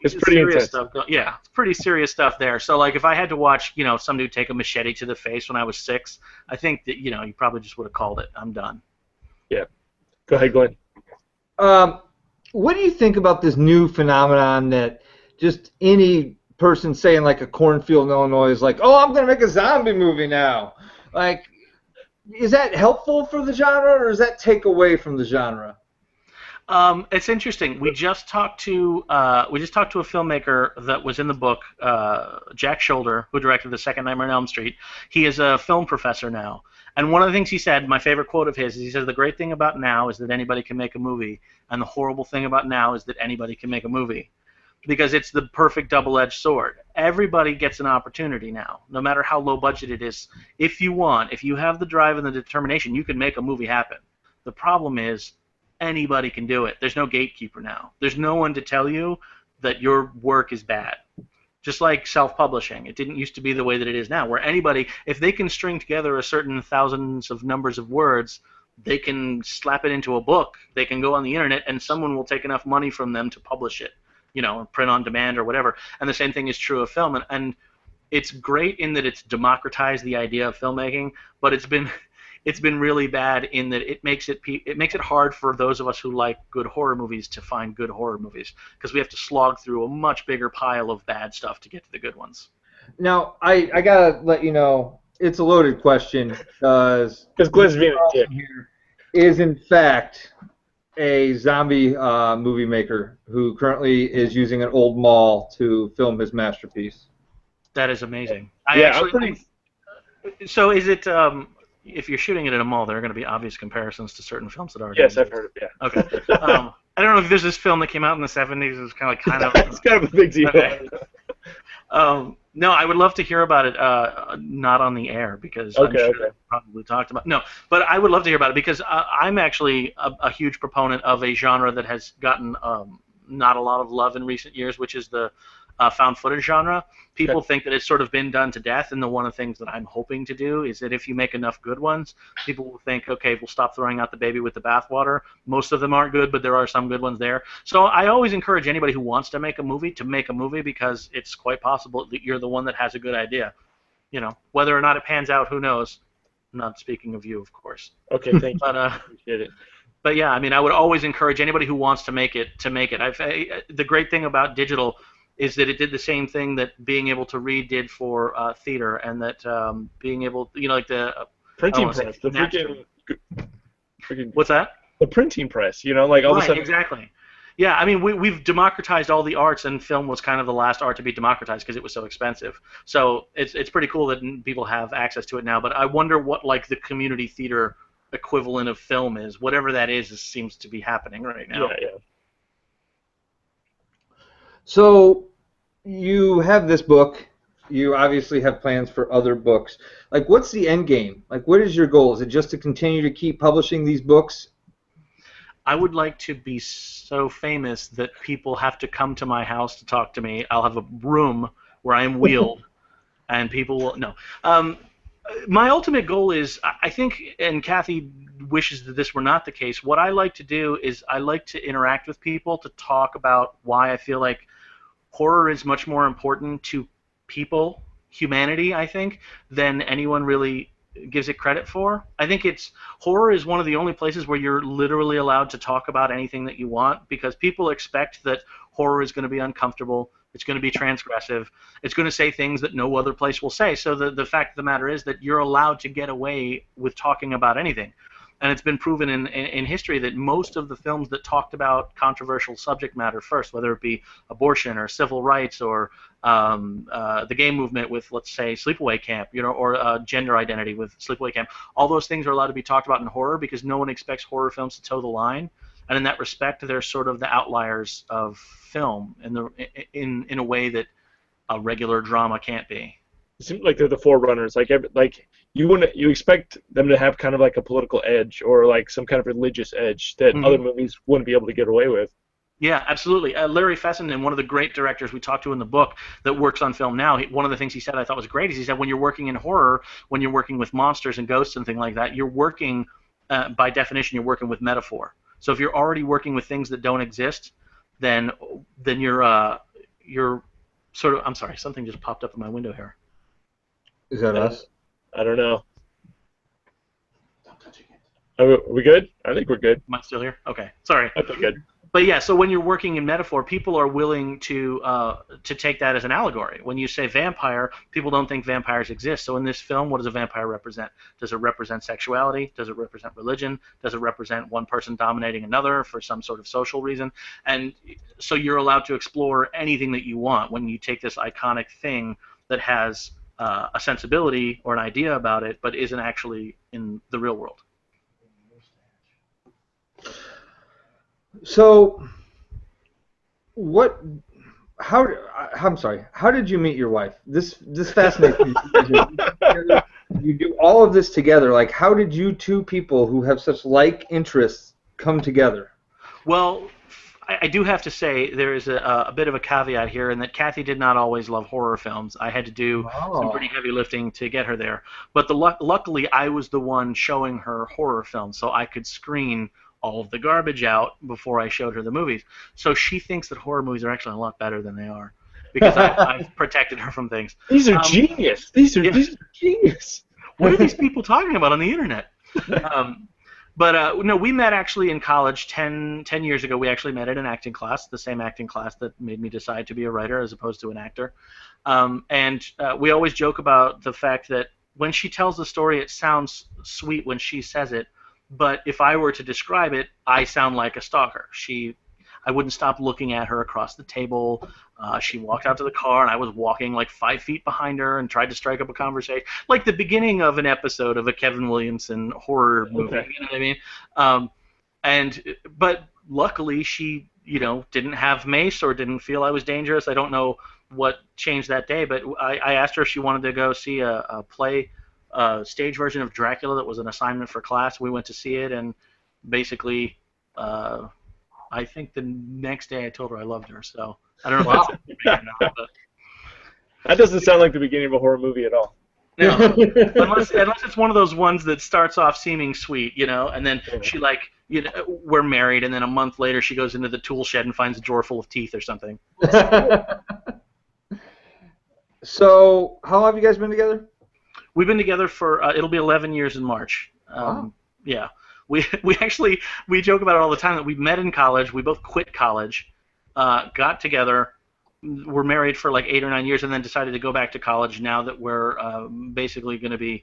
it's pretty intense stuff. Yeah, it's pretty serious stuff there. So like if I had to watch some dude take a machete to the face when I was 6, I think that you probably just would have called it. I'm done. Yeah. Go ahead, Glenn. What do you think about this new phenomenon that just any person saying like a cornfield in Illinois is like, oh, I'm going to make a zombie movie now? Like, is that helpful for the genre or does that take away from the genre? It's interesting. We just talked to a filmmaker that was in the book, Jack Shoulder, who directed the second Nightmare on Elm Street. He is a film professor now. And one of the things he said, my favorite quote of his, is he says, the great thing about now is that anybody can make a movie, and the horrible thing about now is that anybody can make a movie. Because it's the perfect double-edged sword. Everybody gets an opportunity now, no matter how low budget it is. If you have the drive and the determination, you can make a movie happen. The problem is, anybody can do it. There's no gatekeeper now. There's no one to tell you that your work is bad. Just like self-publishing. It didn't used to be the way that it is now, where anybody, if they can string together a certain thousands of numbers of words, they can slap it into a book. They can go on the internet, and someone will take enough money from them to publish it, print on demand or whatever. And the same thing is true of film. And it's great in that it's democratized the idea of filmmaking, but it's been really bad in that it makes it hard for those of us who like good horror movies to find good horror movies because we have to slog through a much bigger pile of bad stuff to get to the good ones. Now, I gotta let you know, it's a loaded question because Glenn's being a dick. Is in fact a zombie movie maker who currently is using an old mall to film his masterpiece. That is amazing. So is it? If you're shooting it in a mall, there are going to be obvious comparisons to certain films that already exist. I've heard of it, yeah. Okay. I don't know if there's this film that came out in the 70s. It was kind of it's kind of a big deal. Okay. No, I would love to hear about it, not on the air, because I'm sure they probably talked about. No, but I would love to hear about it because I'm actually a huge proponent of a genre that has gotten not a lot of love in recent years, which is the found footage genre. People think that it's sort of been done to death, and one of the things that I'm hoping to do is that if you make enough good ones, people will think, okay, we'll stop throwing out the baby with the bathwater. Most of them aren't good, but there are some good ones there. So I always encourage anybody who wants to make a movie because it's quite possible that you're the one that has a good idea. Whether or not it pans out, who knows? I'm not speaking of you, of course. Okay, thank you. But, appreciate it. But yeah, I mean, I would always encourage anybody who wants to make it to make it. The great thing about digital is that it did the same thing that being able to read did for theater, and that being able, like the printing press, the freaking what's that? The printing press, like all of a sudden. Exactly. Yeah, I mean, we've democratized all the arts, and film was kind of the last art to be democratized because it was so expensive. So it's pretty cool that people have access to it now. But I wonder what like the community theater equivalent of film is. Whatever that is seems to be happening right now. Yeah. So, you have this book. You obviously have plans for other books. Like, what's the end game? Like, what is your goal? Is it just to continue to keep publishing these books? I would like to be so famous that people have to come to my house to talk to me. I'll have a room where I am wheeled, and people will no. My ultimate goal is, I think, and Kathy wishes that this were not the case. What I like to do is I like to interact with people to talk about why I feel like horror is much more important to people, humanity, I think, than anyone really gives it credit for. I think horror is one of the only places where you're literally allowed to talk about anything that you want, because people expect that horror is going to be uncomfortable, it's going to be transgressive, it's going to say things that no other place will say. So the fact of the matter is that you're allowed to get away with talking about anything. And it's been proven in history that most of the films that talked about controversial subject matter first, whether it be abortion or civil rights or the gay movement with, let's say, Sleepaway Camp, or gender identity with Sleepaway Camp, all those things are allowed to be talked about in horror because no one expects horror films to toe the line. And in that respect, they're sort of the outliers of film in a way that a regular drama can't be. It seems like they're the forerunners. You expect them to have kind of like a political edge or like some kind of religious edge that other movies wouldn't be able to get away with. Yeah, absolutely. Larry Fessenden, one of the great directors we talked to in the book that works on film now, one of the things he said I thought was great is he said when you're working in horror, when you're working with monsters and ghosts and things like that, you're working, by definition, you're working with metaphor. So if you're already working with things that don't exist, then you're sort of, I'm sorry, something just popped up in my window here. Is that us? I don't know. Are we good? I think we're good. Am I still here? Okay, sorry. I think good. But yeah, so when you're working in metaphor, people are willing to take that as an allegory. When you say vampire, people don't think vampires exist. So in this film, what does a vampire represent? Does it represent sexuality? Does it represent religion? Does it represent one person dominating another for some sort of social reason? And so you're allowed to explore anything that you want when you take this iconic thing that has a sensibility or an idea about it, but isn't actually in the real world. So, I'm sorry. How did you meet your wife? This fascinates me. You do all of this together. Like, how did you two people who have such like interests come together? Well, I do have to say there is a bit of a caveat here in that Kathy did not always love horror films. I had to do some pretty heavy lifting to get her there. But luckily, I was the one showing her horror films, so I could screen all of the garbage out before I showed her the movies. So she thinks that horror movies are actually a lot better than they are because I've protected her from things. These are genius. These are genius. What are these people talking about on the internet? But no, we met actually in college 10 years ago. We actually met at an acting class, the same acting class that made me decide to be a writer as opposed to an actor. And we always joke about the fact that when she tells the story, it sounds sweet when she says it, but if I were to describe it, I sound like a stalker. I wouldn't stop looking at her across the table. She walked out to the car, and I was walking like 5 feet behind her and tried to strike up a conversation, like the beginning of an episode of a Kevin Williamson horror movie. Okay. You know what I mean? But luckily, she didn't have mace or didn't feel I was dangerous. I don't know what changed that day, but I asked her if she wanted to go see a play. Stage version of Dracula that was an assignment for class. We went to see it, and basically, I think the next day I told her I loved her. So I don't know if that's or not, but that doesn't sound like the beginning of a horror movie at all. No, unless it's one of those ones that starts off seeming sweet, and then she we're married, and then a month later she goes into the tool shed and finds a drawer full of teeth or something. So how long have you guys been together? We've been together for it'll be 11 years in March. Wow. Yeah, we joke about it all the time that we met in college. We both quit college, got together, were married for like 8 or 9 years, and then decided to go back to college. Now that we're basically going to be,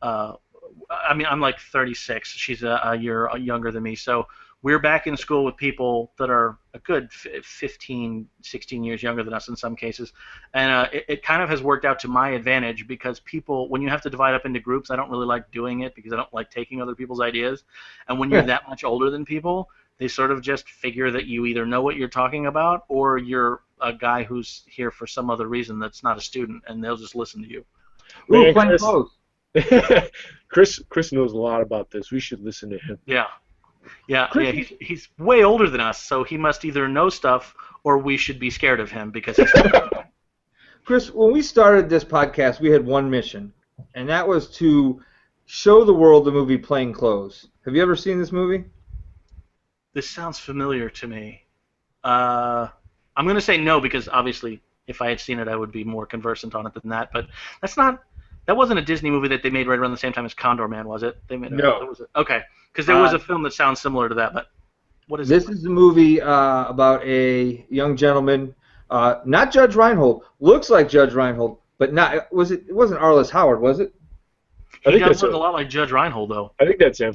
I'm like 36. She's a year younger than me, so we're back in school with people that are a good 15, 16 years younger than us in some cases. And it kind of has worked out to my advantage because people, when you have to divide up into groups, I don't really like doing it because I don't like taking other people's ideas. And when you're that much older than people, they sort of just figure that you either know what you're talking about or you're a guy who's here for some other reason that's not a student, and they'll just listen to you. Ooh, Man, plain clothes. Chris knows a lot about this. We should listen to him. Yeah. Yeah, Chris- yeah, he's way older than us, so he must either know stuff or we should be scared of him because he's. Chris, when we started this podcast, we had one mission, and that was to show the world the movie Plain Clothes. Have you ever seen this movie? This sounds familiar to me. I'm going to say no because obviously if I had seen it, I would be more conversant on it than that. But that wasn't a Disney movie that they made right around the same time as Condor Man, was it? No. Okay, because there was a film that sounds similar to that, but what is This it? is a movie about a young gentleman, not Judge Reinhold. Looks like Judge Reinhold, but not. It wasn't Arliss Howard, was it? He does look a lot like Judge Reinhold, though. I think that's him.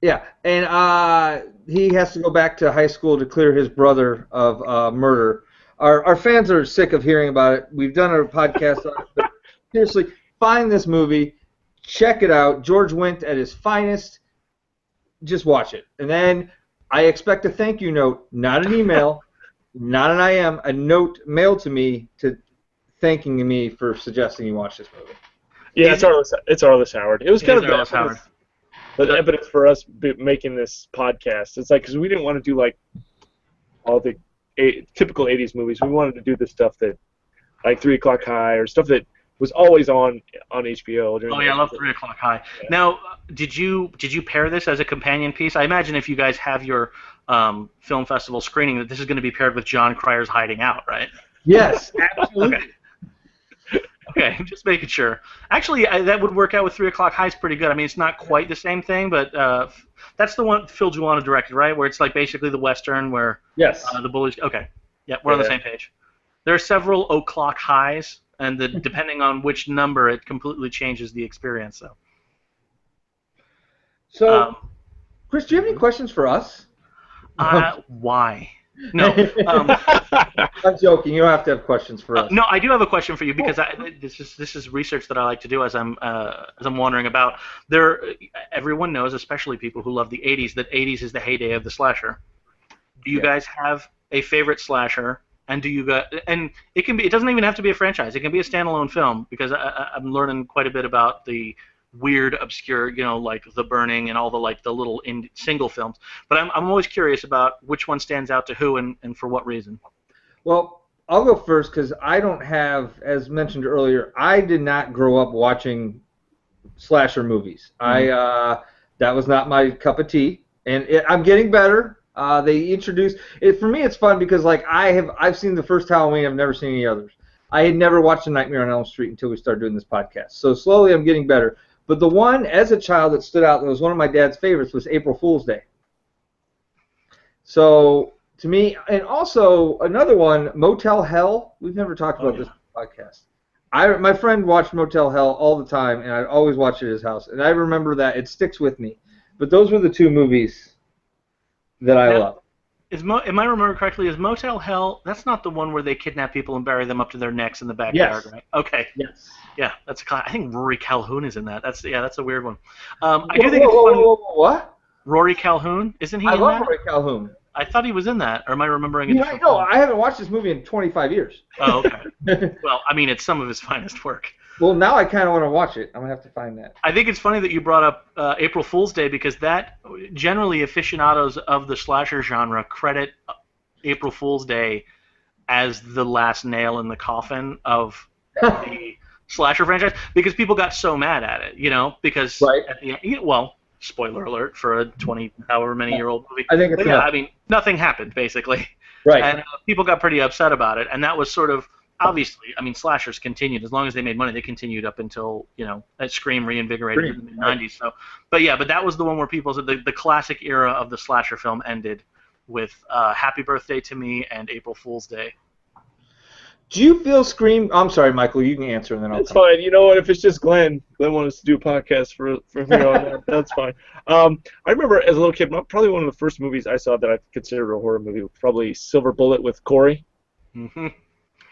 Yeah, and he has to go back to high school to clear his brother of murder. Our fans are sick of hearing about it. We've done a podcast on it, but seriously, find this movie, check it out. George Wendt at his finest. Just watch it, and then I expect a thank you note, not an email, not an IM, a note mailed to me thanking me for suggesting you watch this movie. Yeah, it's Arliss Howard. It was kind of Arliss Howard. the evidence for us making this podcast. It's like because we didn't want to do like all the typical 80s movies. We wanted to do the stuff that like 3 O'clock High or stuff that was always on HBO. Oh yeah, I love 3 O'clock High. Yeah. Now, did you pair this as a companion piece? I imagine if you guys have your film festival screening, that this is going to be paired with John Cryer's Hiding Out, right? Yes, absolutely. Okay, just making sure. Actually, that would work out with 3 O'clock High. Is pretty good. I mean, it's not quite the same thing, but that's the one Phil Giuliano directed, right? Where it's like basically the Western where yes. The bullies. Okay, yeah, we're on the same page. There are several O'Clock Highs, and depending on which number, it completely changes the experience. So, Chris, do you have any questions for us? Why? No. I'm joking. You don't have to have questions for us. No, I do have a question for you because this is research that I like to do as I'm wandering about. Everyone knows, especially people who love the 80s, that 80s is the heyday of the slasher. Do you guys have a favorite slasher? And it doesn't even have to be a franchise. It can be a standalone film because I'm learning quite a bit about the weird, obscure, like The Burning and all the little single films. But I'm always curious about which one stands out to who and for what reason. Well, I'll go first because I don't have, as mentioned earlier, I did not grow up watching slasher movies. Mm-hmm. That was not my cup of tea, and I'm getting better. They introduced it for me. It's fun because I've seen the first Halloween. I've never seen any others. I had never watched A Nightmare on Elm Street until we started doing this podcast. So slowly I'm getting better. But the one as a child that stood out that was one of my dad's favorites was April Fool's Day. So to me, and also another one, Motel Hell. We've never talked about this podcast. My friend watched Motel Hell all the time, and I'd always watch it at his house. And I remember that. It sticks with me. But those were the two movies that I love. Am I remembering correctly? Is Motel Hell? That's not the one where they kidnap people and bury them up to their necks in the backyard, right? Okay. Yes. Yeah, that's I think Rory Calhoun is in that. That's a weird one. I do think it's funny. What? Rory Calhoun, isn't he? I love Rory Calhoun. I thought he was in that, or am I remembering it? No, I haven't watched this movie in 25 years. Oh, okay. Well, I mean, it's some of his finest work. Well, now I kind of want to watch it. I'm going to have to find that. I think it's funny that you brought up April Fool's Day because that generally aficionados of the slasher genre credit April Fool's Day as the last nail in the coffin of the slasher franchise because people got so mad at it, because well, spoiler alert for a however many year old movie. I think it's I mean, nothing happened basically. Right. And people got pretty upset about it, and that was sort of obviously, I mean, slashers continued as long as they made money. They continued up until Scream reinvigorated in the mid-90s. So, but that was the one where people said the classic era of the slasher film ended with Happy Birthday to Me and April Fool's Day. Do you feel Scream? I'm sorry, Michael. You can answer, and then I'll. It's fine. You know what? If it's just Glenn wanted us to do a podcast from here on out. That's fine. I remember as a little kid, probably one of the first movies I saw that I considered a horror movie was probably Silver Bullet with Corey. Mm-hmm.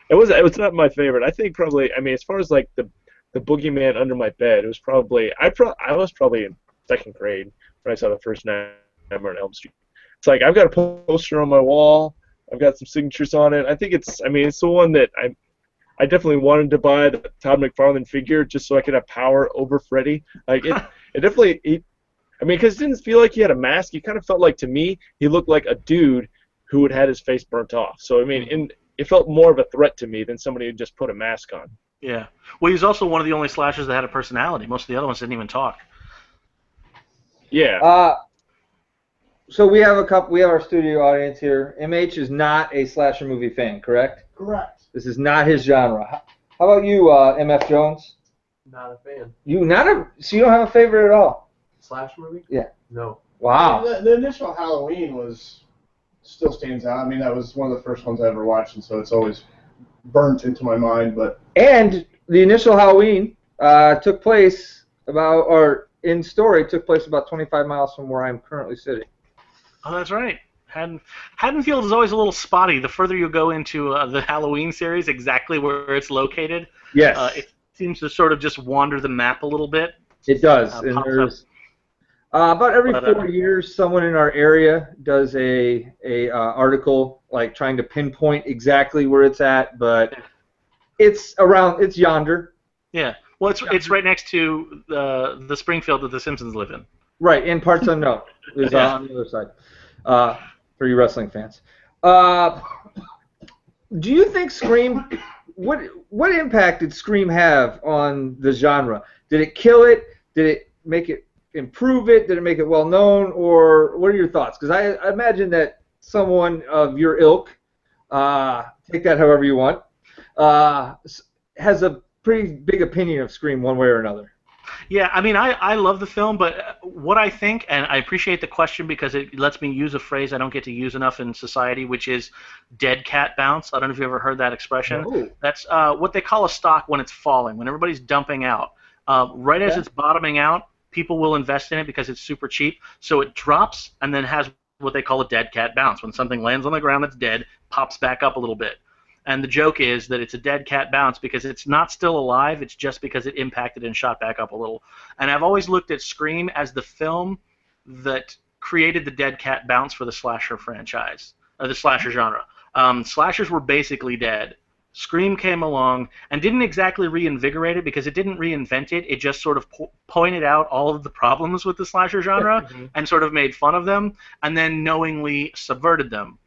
It was not my favorite. I think probably. I mean, as far as like the boogeyman under my bed, it was probably I was probably in second grade when I saw the first Nightmare on Elm Street. It's like I've got a poster on my wall I've got some signatures on it. I think it's the one that I definitely wanted to buy the Todd McFarlane figure just so I could have power over Freddy. Like it definitely. Because it didn't feel like he had a mask. He kind of felt like, to me, he looked like a dude who had his face burnt off. So it felt more of a threat to me than somebody who just put a mask on. Yeah. Well, he's also one of the only slashers that had a personality. Most of the other ones didn't even talk. Yeah. So we have our studio audience here. MH is not a slasher movie fan, correct? Correct. This is not his genre. How about you, MF Jones? Not a fan. So you don't have a favorite at all? Slash movie? Yeah. No. Wow. The initial Halloween still stands out. I mean, that was one of the first ones I ever watched, and so it's always burnt into my mind. And the initial Halloween took place about 25 miles from where I'm currently sitting. Oh, that's right. Haddonfield is always a little spotty. The further you go into the Halloween series, exactly where it's located, Yes. It seems to sort of just wander the map a little bit. It does. And there's about every 4 years, someone in our area does a article like trying to pinpoint exactly where it's at, but it's yonder. Yeah. Well, it's right next to the Springfield that the Simpsons live in. Right, in parts unknown is on the other side. For you wrestling fans, do you think Scream? What impact did Scream have on the genre? Did it kill it? Did it make it improve it? Did it make it well known? Or what are your thoughts? Because I imagine that someone of your ilk, take that however you want, has a pretty big opinion of Scream one way or another. Yeah, I love the film, but what I think, and I appreciate the question because it lets me use a phrase I don't get to use enough in society, which is dead cat bounce. I don't know if you ever heard that expression. No. That's what they call a stock when it's falling, when everybody's dumping out. Right as it's bottoming out, people will invest in it because it's super cheap. So it drops and then has what they call a dead cat bounce. When something lands on the ground that's dead, pops back up a little bit. And the joke is that it's a dead cat bounce because it's not still alive. It's just because it impacted and shot back up a little. And I've always looked at Scream as the film that created the dead cat bounce for the slasher franchise, or the slasher genre. Slashers were basically dead. Scream came along and didn't exactly reinvigorate it because it didn't reinvent it. It just sort of pointed out all of the problems with the slasher genre and sort of made fun of them and then knowingly subverted them.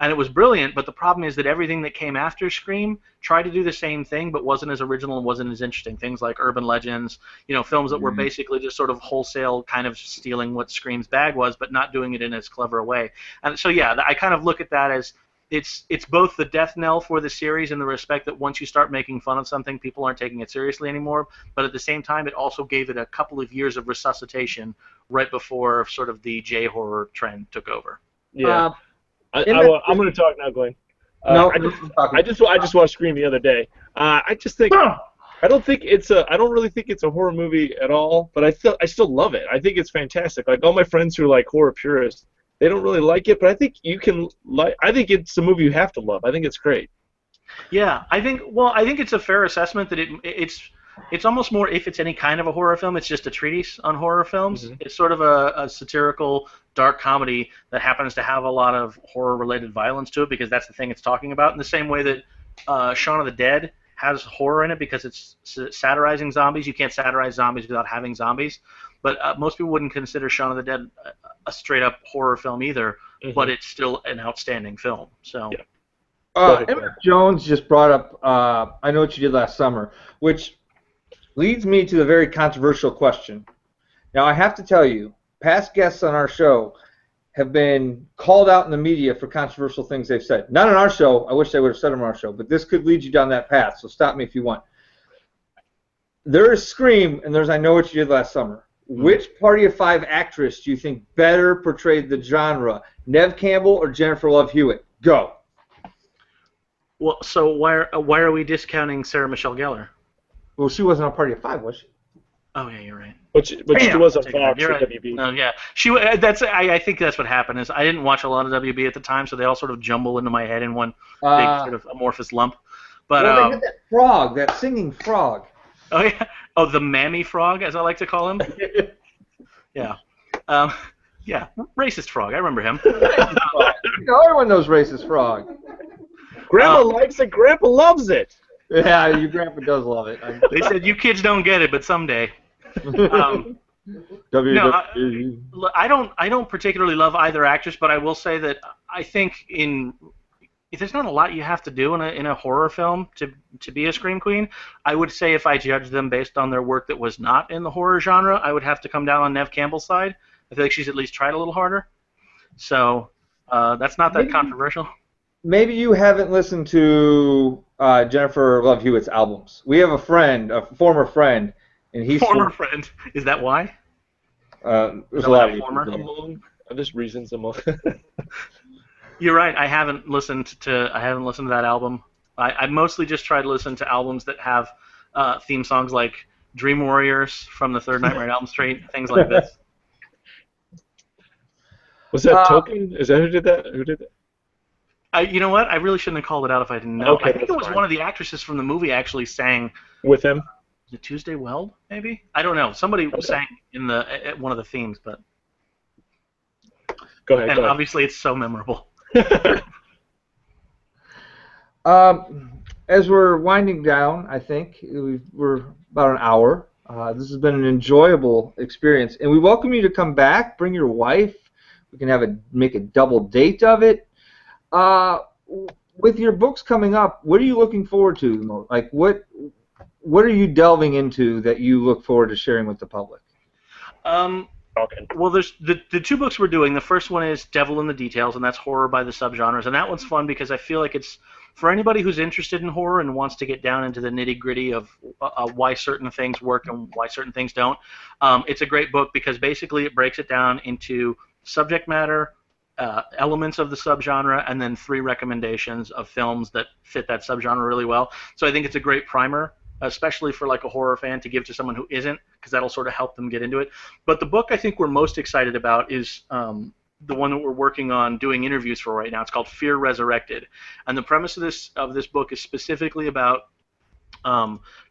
And it was brilliant, but the problem is that everything that came after Scream tried to do the same thing, but wasn't as original and wasn't as interesting. Things like urban legends, films that were basically just sort of wholesale kind of stealing what Scream's bag was, but not doing it in as clever a way. And so, yeah, I kind of look at that as it's both the death knell for the series in the respect that once you start making fun of something, people aren't taking it seriously anymore, but at the same time, it also gave it a couple of years of resuscitation right before sort of the J-horror trend took over. Yeah. I'm going to talk now, Glenn. No, I just watched Scream the other day. I just think I don't really think it's a horror movie at all, but I still love it. I think it's fantastic. Like all my friends who are like horror purists, they don't really like it, but I think I think it's a movie you have to love. I think it's great. Yeah, I think it's a fair assessment that it's almost more, if it's any kind of a horror film, it's just a treatise on horror films. Mm-hmm. It's sort of a satirical, dark comedy that happens to have a lot of horror-related violence to it because that's the thing it's talking about. In the same way that Shaun of the Dead has horror in it because it's satirizing zombies. You can't satirize zombies without having zombies. But most people wouldn't consider Shaun of the Dead a straight-up horror film either, but it's still an outstanding film. So. Yeah. Emmett Jones just brought up I Know What You Did Last Summer, which leads me to the very controversial question. Now, I have to tell you, past guests on our show have been called out in the media for controversial things they've said. Not on our show. I wish they would have said them on our show, but this could lead you down that path, so stop me if you want. There is Scream, and there's I Know What You Did Last Summer. Which Party of Five actress do you think better portrayed the genre, Neve Campbell or Jennifer Love Hewitt? Go. Well, so why are we discounting Sarah Michelle Gellar? Well, she wasn't on Party of Five, was she? Oh yeah, you're right. But she was on Fox or right. WB. No, yeah, I think that's what happened. Is I didn't watch a lot of WB at the time, so they all sort of jumble into my head in one big sort of amorphous lump. But they had that frog, that singing frog. Oh yeah. Oh, the mammy frog, as I like to call him. Yeah. Yeah, racist frog. I remember him. You know, everyone knows Racist Frog. Grandma likes it. Grandpa loves it. Yeah, your grandpa does love it. They said you kids don't get it, but someday. No, WWE. I don't particularly love either actress, but I will say that I think there's not a lot you have to do in a horror film to be a scream queen. I would say if I judged them based on their work that was not in the horror genre, I would have to come down on Neve Campbell's side. I feel like she's at least tried a little harder. So that's not that controversial. Maybe you haven't listened to Jennifer Love Hewitt's albums. We have a friend, a former friend, and he's Former friend. Is that why? There's a lot of former? Among there's reasons among. You're right. I haven't listened to that album. I mostly just try to listen to albums that have theme songs like Dream Warriors from the Third Nightmare on Elm Street, things like this. Was that Token? Is that who did that? Who did that? You know what? I really shouldn't have called it out if I didn't know. Okay, I think it was one of the actresses from the movie actually sang. With him? The Tuesday Weld, maybe? I don't know. Somebody sang in at one of the themes, but. Go ahead. And obviously, it's so memorable. As we're winding down, I think we're about an hour. This has been an enjoyable experience, and we welcome you to come back. Bring your wife. We can make a double date of it. With your books coming up, what are you looking forward to? Like what are you delving into that you look forward to sharing with the public? Well, there's the two books we're doing. The first one is Devil in the Details, and that's horror by the subgenres. And that one's fun because I feel like it's for anybody who's interested in horror and wants to get down into the nitty-gritty of why certain things work and why certain things don't. It's a great book because basically it breaks it down into subject matter, elements of the subgenre, and then 3 recommendations of films that fit that subgenre really well. So I think it's a great primer, especially for like a horror fan, to give to someone who isn't, because that'll sort of help them get into it. But the book I think we're most excited about is the one that we're working on doing interviews for right now. It's called Fear Resurrected, and the premise of this book is specifically about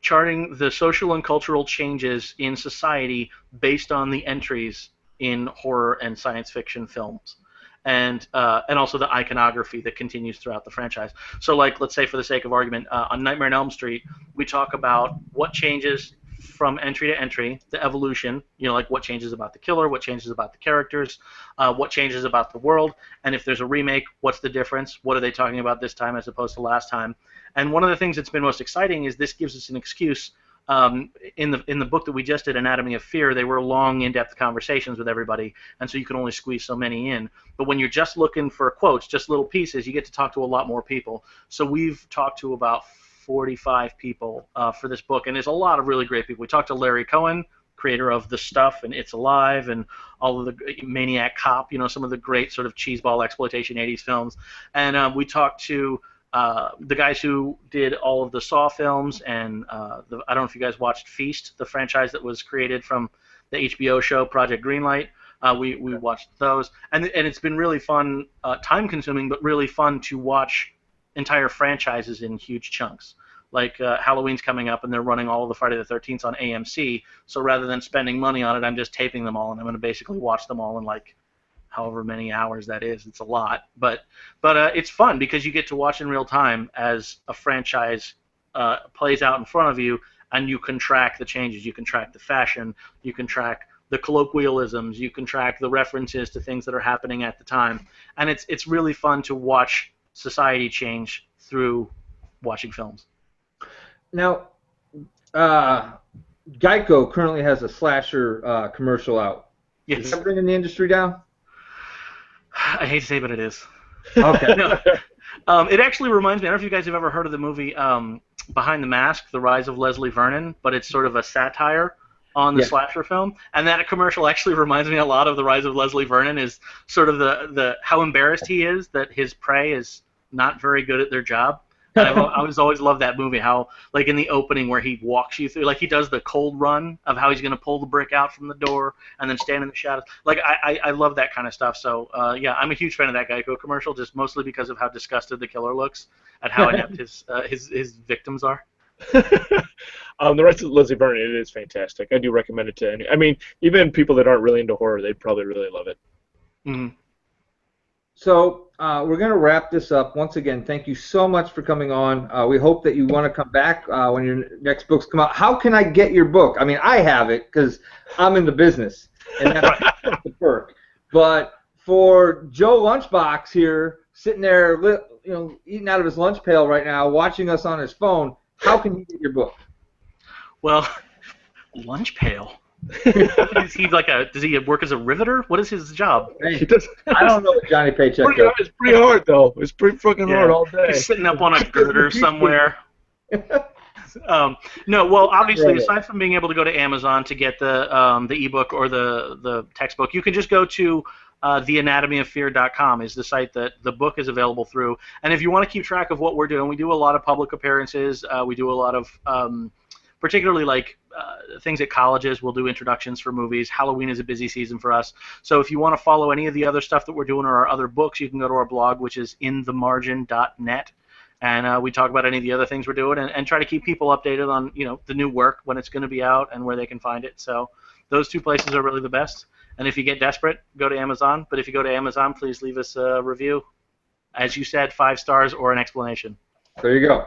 charting the social and cultural changes in society based on the entries in horror and science fiction films. And also the iconography that continues throughout the franchise. So, like, let's say for the sake of argument, on Nightmare on Elm Street, we talk about what changes from entry to entry, the evolution, like what changes about the killer, what changes about the characters, what changes about the world, and if there's a remake, what's the difference? What are they talking about this time as opposed to last time? And one of the things that's been most exciting is this gives us an excuse. In the book that we just did, Anatomy of Fear, they were long, in-depth conversations with everybody, and so you can only squeeze so many in. But when you're just looking for quotes, just little pieces, you get to talk to a lot more people. So we've talked to about 45 people for this book, and there's a lot of really great people. We talked to Larry Cohen, creator of The Stuff and It's Alive and all of the Maniac Cop, some of the great sort of cheeseball exploitation 80s films. And we talked to the guys who did all of the Saw films, and I don't know if you guys watched Feast, the franchise that was created from the HBO show Project Greenlight. We watched those, and it's been really fun, time-consuming, but really fun to watch entire franchises in huge chunks. Like Halloween's coming up, and they're running all of the Friday the 13th on AMC, so rather than spending money on it, I'm just taping them all, and I'm going to basically watch them all in like however many hours that is. It's a lot, but it's fun because you get to watch in real time as a franchise plays out in front of you, and you can track the changes. You can track the fashion. You can track the colloquialisms. You can track the references to things that are happening at the time, and it's really fun to watch society change through watching films. Now, Geico currently has a slasher commercial out. Yes. Is that bringing the industry down? I hate to say, but it is. Okay. No. It actually reminds me, I don't know if you guys have ever heard of the movie Behind the Mask, The Rise of Leslie Vernon, but it's sort of a satire on the slasher film. And that commercial actually reminds me a lot of The Rise of Leslie Vernon, is sort of the how embarrassed he is that his prey is not very good at their job. And I always loved that movie, how, like, in the opening where he walks you through, like, he does the cold run of how he's going to pull the brick out from the door and then stand in the shadows. Like, I love that kind of stuff. So, yeah, I'm a huge fan of that Geico commercial, just mostly because of how disgusted the killer looks at how inept his victims are. The Rise of Leslie Vernon, it is fantastic. I do recommend it to any. I mean, even people that aren't really into horror, they'd probably really love it. Mhm. So we're going to wrap this up. Once again, thank you so much for coming on. We hope that you want to come back when your next books come out. How can I get your book? I mean, I have it because I'm in the business, and that's the perk. But for Joe Lunchbox here, sitting there, eating out of his lunch pail right now, watching us on his phone, how can he get your book? Well, lunch pail. Is he does he work as a riveter? What is his job? Hey, I don't know what Johnny Paycheck does. It's pretty hard, though. It's pretty fucking hard all day. He's sitting up on a girder somewhere. No, well, obviously, aside from being able to go to Amazon to get the ebook or the textbook, you can just go to theanatomyofear.com is the site that the book is available through. And if you want to keep track of what we're doing, we do a lot of public appearances. We do a lot of particularly things at colleges. We'll do introductions for movies. Halloween is a busy season for us. So if you want to follow any of the other stuff that we're doing or our other books, you can go to our blog, which is inthemargin.net. And we talk about any of the other things we're doing and try to keep people updated on, the new work, when it's going to be out, and where they can find it. So those two places are really the best. And if you get desperate, go to Amazon. But if you go to Amazon, please leave us a review. As you said, 5 stars or an explanation. There you go.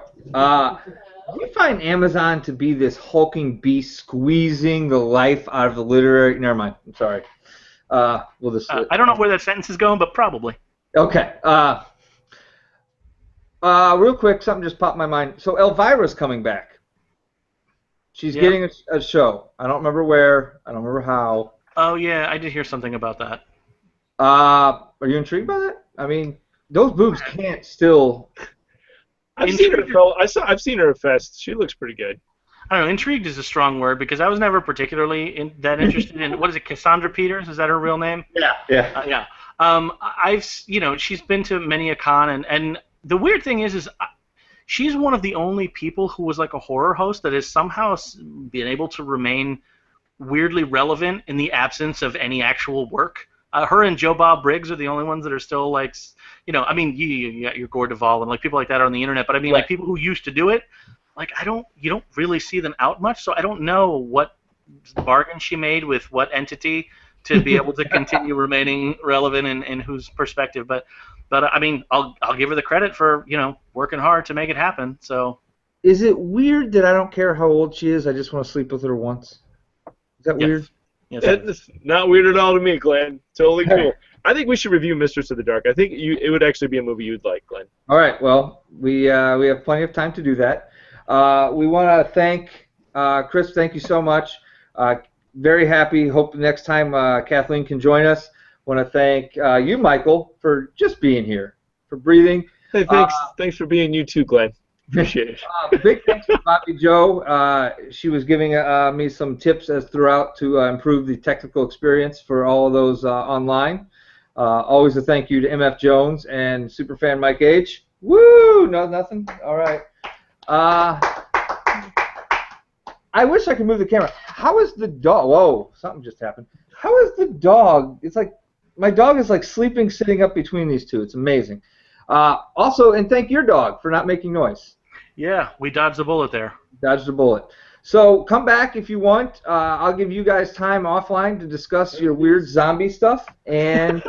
Do you find Amazon to be this hulking beast squeezing the life out of the literary? Never mind. I'm sorry. We'll just. I don't know where that sentence is going, but probably. Okay. Real quick, something just popped in my mind. So Elvira's coming back. She's getting a show. I don't remember where. I don't remember how. Oh yeah, I did hear something about that. Are you intrigued by that? I mean, those boobs can't still. I've seen her at Fest. She looks pretty good. I don't know. Intrigued is a strong word because I was never particularly that interested in what is it, Cassandra Peters? Is that her real name? Yeah. Yeah. She's been to many a con, and the weird thing is she's one of the only people who was like a horror host that has somehow been able to remain weirdly relevant in the absence of any actual work. Her and Joe Bob Briggs are the only ones that are still you got your Gore Duvall and people like that on the internet, but I mean people who used to do it, you don't really see them out much, so I don't know what bargain she made with what entity to be able to continue remaining relevant in whose perspective, but I mean I'll give her the credit for working hard to make it happen. So is it weird that I don't care how old she is? I just want to sleep with her once. Is that weird? Yes, it's not weird at all to me, Glenn. Totally cool. I think we should review Mistress of the Dark. I think it would actually be a movie you'd like, Glenn. All right. Well, we have plenty of time to do that. We want to thank Chris. Thank you so much. Very happy. Hope next time Kathleen can join us. Want to thank you, Michael, for just being here, for breathing. Hey, thanks for being you too, Glenn. Appreciate it. Big thanks to Bobby Joe. She was giving me some tips throughout to improve the technical experience for all of those online. Always a thank you to MF Jones and Superfan Mike H. Woo! No, nothing? All right. I wish I could move the camera. How is the dog? Whoa, something just happened. How is the dog? It's like my dog is sleeping, sitting up between these two. It's amazing. Also, and thank your dog for not making noise. Yeah, we dodged the bullet there. Dodged the bullet. So come back if you want. I'll give you guys time offline to discuss your weird zombie stuff. And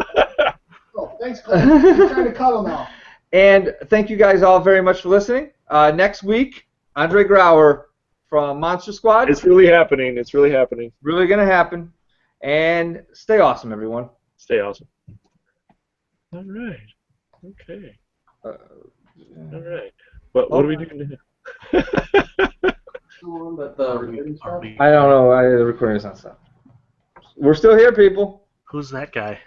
oh, thanks, Clay. I'm trying to cuddle now. And thank you guys all very much for listening. Next week, Andre Grauer from Monster Squad. It's really happening. It's really happening. Really going to happen. And stay awesome, everyone. Stay awesome. All right. Okay. All right. What are we doing now? I don't know. The recording's not stopped. We're still here, people. Who's that guy?